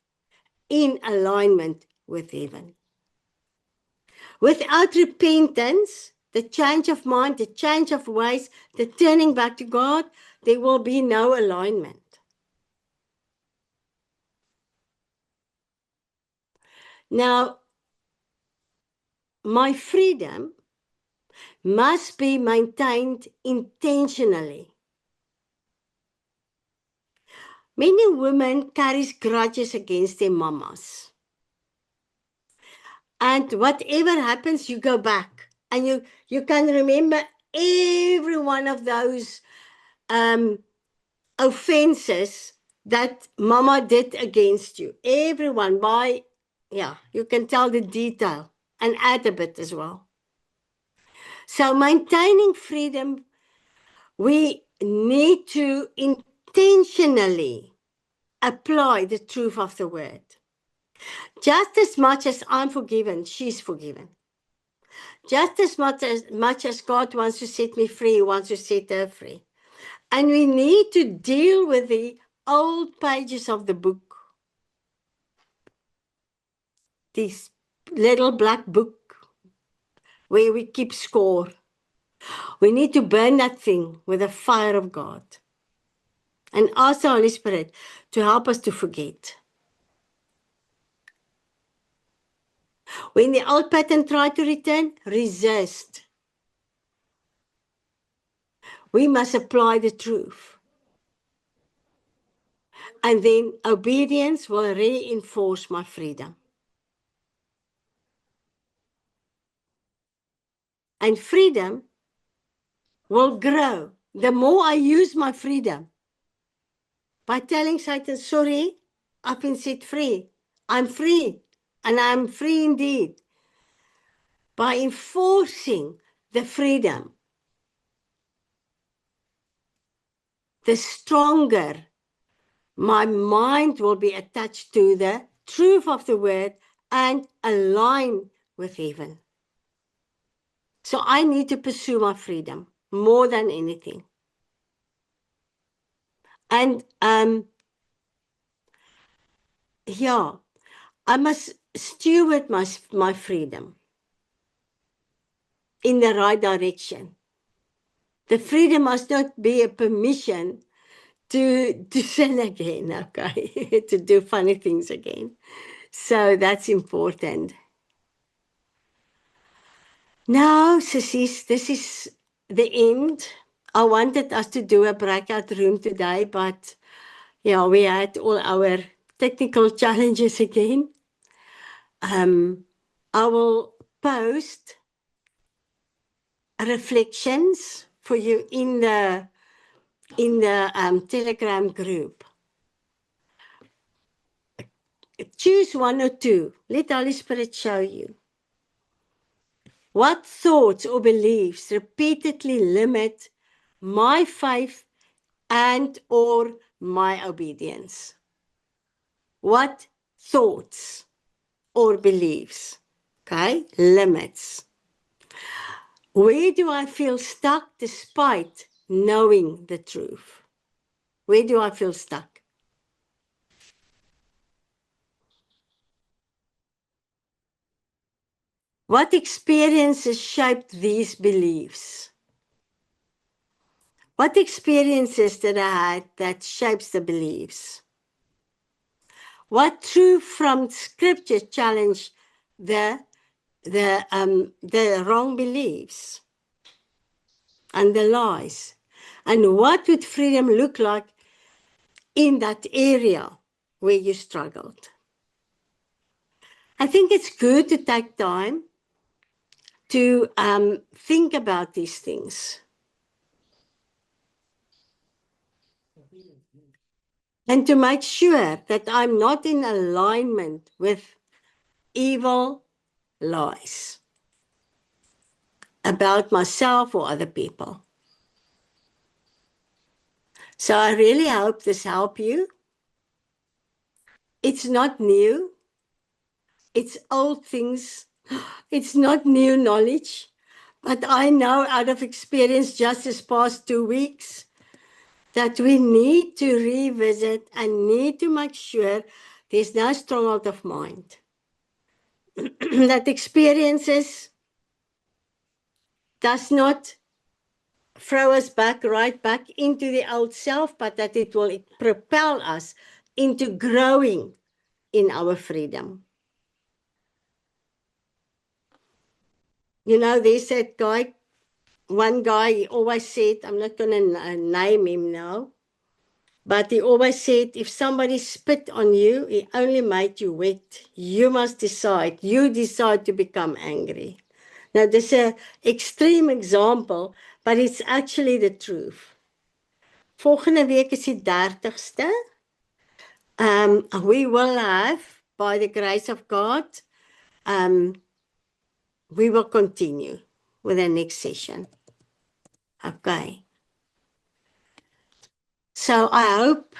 Speaker 2: in alignment with heaven. Without repentance, the change of mind, the change of ways, the turning back to God, there will be no alignment. Now, my freedom must be maintained intentionally. Many women carry grudges against their mamas. And whatever happens, you go back. And you can remember every one of those offenses that mama did against you. Everyone, by you can tell the detail and add a bit as well. So maintaining freedom, we need to intentionally apply the truth of the word. Just as much as I'm forgiven, she's forgiven. Just as much as God wants to set me free, He wants to set her free. And we need to deal with the old pages of the book. This little black book where we keep score. We need to burn that thing with the fire of God and ask the Holy Spirit to help us to forget. When the old pattern tries to return, resist. We must apply the truth. And then obedience will reinforce my freedom. And freedom will grow the more I use my freedom. By telling Satan, sorry, I've been set free. I'm free. And I'm free indeed. By enforcing the freedom, the stronger my mind will be attached to the truth of the word and align with heaven. So I need to pursue my freedom more than anything. And I must steward my freedom in the right direction. The freedom must not be a permission to sin again, okay, to do funny things again. So that's important. Now, sissies, this is the end. I wanted us to do a breakout room today, but we had all our technical challenges again. I will post reflections for you in the Telegram group. Choose one or two. Let the Holy Spirit show you. What thoughts or beliefs repeatedly limit my faith and or my obedience? What thoughts or beliefs, okay, limits? Where do I feel stuck despite knowing the truth? Where do I feel stuck? What experiences shaped these beliefs? What experiences did I had that shapes the beliefs? What truth from Scripture challenged the wrong beliefs and the lies? And what would freedom look like in that area where you struggled? I think it's good to take time to think about these things. And to make sure that I'm not in alignment with evil lies about myself or other people. So I really hope this helped you. It's not new. It's old things. It's not new knowledge. But I know out of experience just this past 2 weeks that we need to revisit and need to make sure there's no stronghold of mind. That experiences does not throw us right back into the old self, but that it will propel us into growing in our freedom. There's that guy, one guy, he always said, I'm not going to name him now, but he always said, if somebody spit on you, he only made you wet. You must decide. You decide to become angry. Now, this is an extreme example, but it's actually the truth. Volgende week is die 30ste. We will have by the grace of God, we will continue with the next session. Okay. So I hope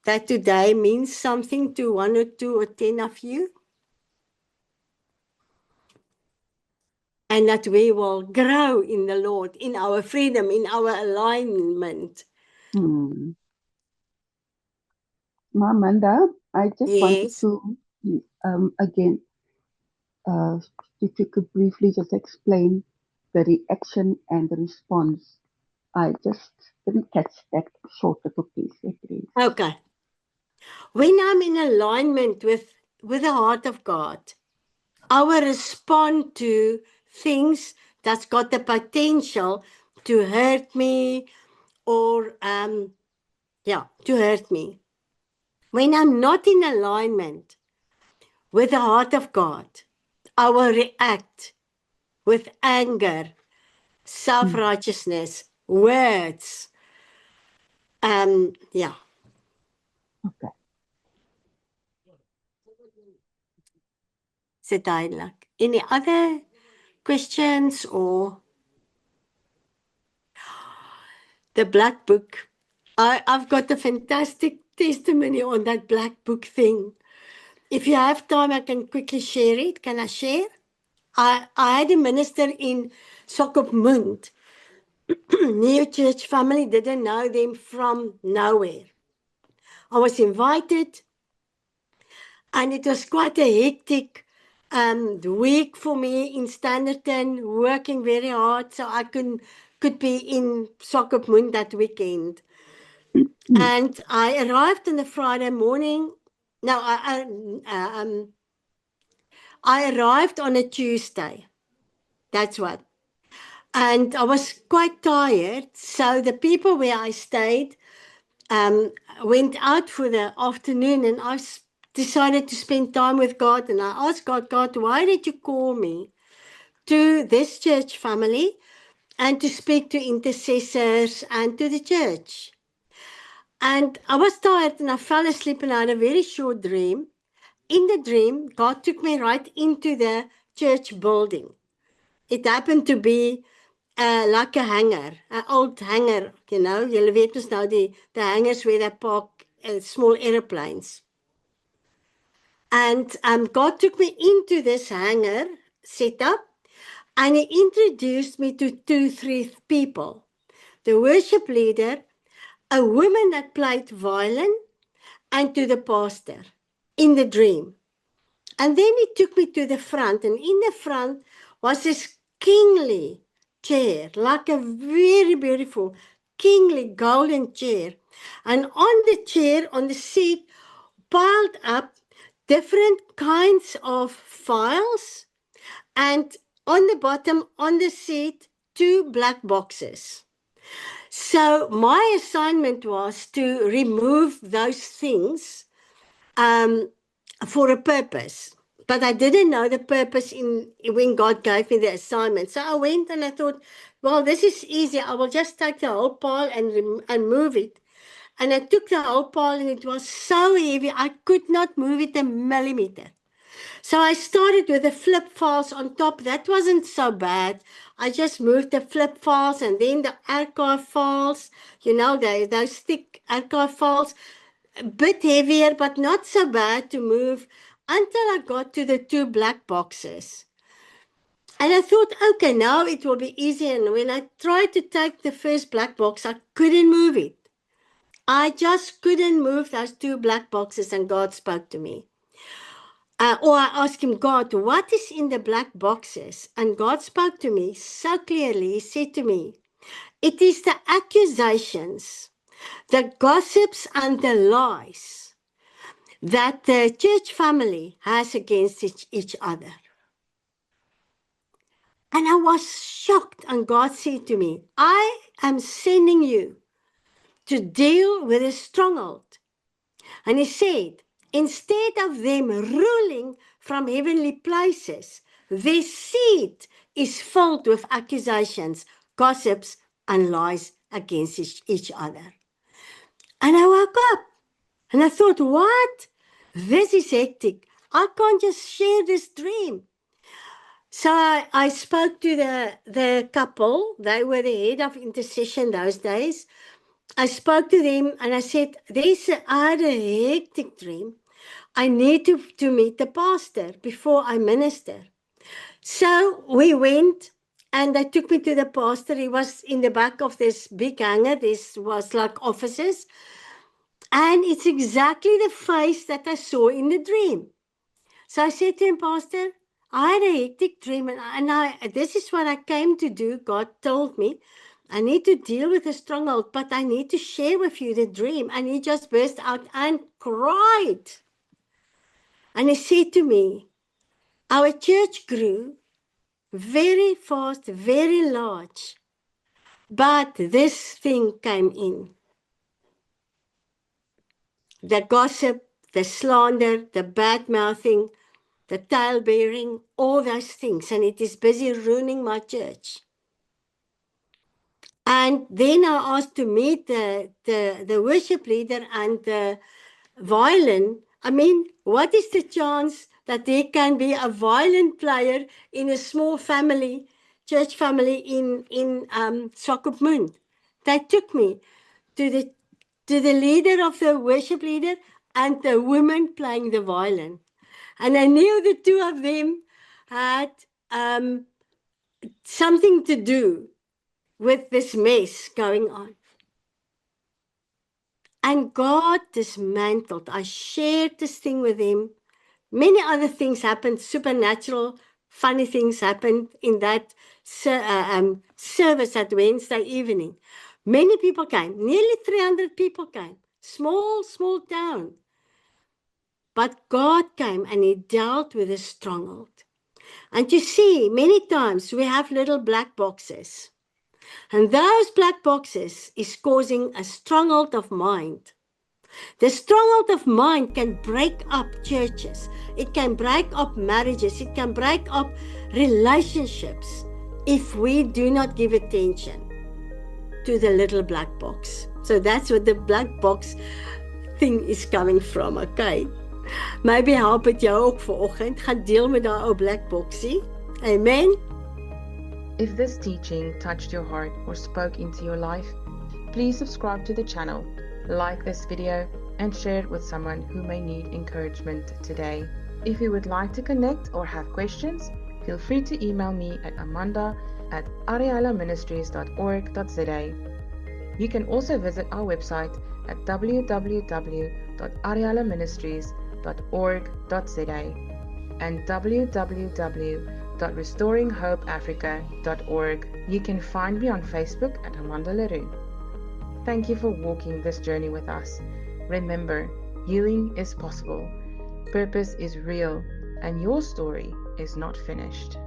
Speaker 2: that today means something to 1 or 2 or 10 of you. And that we will grow in the Lord, in our freedom, in our alignment.
Speaker 3: Amanda, I just wanted
Speaker 2: Yes.
Speaker 3: to, again, if you could briefly just explain the reaction and the response. I just didn't catch that short little piece, please.
Speaker 2: Okay. When I'm in alignment with the heart of God, I will respond to things that's got the potential to hurt me or, to hurt me. When I'm not in alignment with the heart of God, I will react with anger, self-righteousness, words.
Speaker 3: Okay.
Speaker 2: Is it duidelik? Any other questions or the black book? I've got a fantastic testimony on that black book thing. If you have time, I can quickly share it. Can I share? I had a minister in Swakopmund. New church family, didn't know them from nowhere. I was invited, and it was quite a hectic week for me in Standerton, working very hard so I could be in Swakopmund that weekend. And I arrived on the Friday morning. No, I arrived on a Tuesday. That's what. And I was quite tired. So the people where I stayed went out for the afternoon, and I decided to spend time with God. And I asked God, why did you call me to this church family and to speak to intercessors and to the church? And I was tired and I fell asleep and I had a very short dream. In the dream, God took me right into the church building. It happened to be like a hangar, an old hangar, Julle weet mos nou the hangars where they park small airplanes. And God took me into this hangar setup, and He introduced me to 2-3 people. The worship leader, a woman that played violin, and to the pastor in the dream. And then He took me to the front, and in the front was this kingly chair, like a very beautiful kingly golden chair. And on the chair, on the seat, piled up different kinds of files, and on the bottom, on the seat, 2 black boxes. So my assignment was to remove those things for a purpose. But I didn't know the purpose when God gave me the assignment. So I went and I thought, well, this is easy. I will just take the whole pile and move it. And I took the whole pile, and it was so heavy, I could not move it a millimeter. So I started with the flip files on top. That wasn't so bad. I just moved the flip files and then the archive files, those thick archive files, a bit heavier, but not so bad to move, until I got to the 2 black boxes. And I thought, okay, now it will be easy. And when I tried to take the first black box, I couldn't move it. I just couldn't move those 2 black boxes, and God spoke to me. Or I asked Him, God, what is in the black boxes? And God spoke to me so clearly. He said to me, it is the accusations, the gossips, and the lies that the church family has against each other. And I was shocked, and God said to me, I am sending you to deal with a stronghold. And He said, instead of them ruling from heavenly places, their seat is filled with accusations, gossips, and lies against each other. And I woke up and I thought, what? This is hectic. I can't just share this dream. So I spoke to the couple. They were the head of intercession those days. I spoke to them and I said, I had a hectic dream. I need to meet the pastor before I minister. So we went and they took me to the pastor. He was in the back of this big hangar. This was like offices. And it's exactly the face that I saw in the dream. So I said to him, Pastor, I had a hectic dream and this is what I came to do. God told me I need to deal with a stronghold, but I need to share with you the dream. And he just burst out and cried. And he said to me, our church grew very fast, very large, but this thing came in. The gossip, the slander, the bad-mouthing, the tale-bearing, all those things, and it is busy ruining my church. And then I asked to meet the worship leader and the violin. I mean, what is the chance that there can be a violin player in a small family, church family in Swakopmund? They took me to the leader of the worship leader and the woman playing the violin. And I knew the two of them had something to do with this mess going on. And God dismantled. I shared this thing with him. Many other things happened, supernatural, funny things happened in that service that Wednesday evening. Many people came, nearly 300 people came. Small town. But God came and he dealt with a stronghold. And you see, many times we have little black boxes. And those black boxes is causing a stronghold of mind. The stronghold of mind can break up churches. It can break up marriages. It can break up relationships if we do not give attention to the little black box. So that's what the black box thing is coming from, okay? Maybe help het jou ook vanoggend. Gaan deel met daai ou black boxie. Amen.
Speaker 1: If this teaching touched your heart or spoke into your life, please subscribe to the channel, like this video, and share it with someone who may need encouragement today. If you would like to connect or have questions, feel free to email me at amanda@arialaministries.org.za. You can also visit our website at www.arialaministries.org.za and www.restoringhopeafrica.org. You can find me on Facebook at Amanda Leroux. Thank you for walking this journey with us. Remember, healing is possible, purpose is real, and your story is not finished.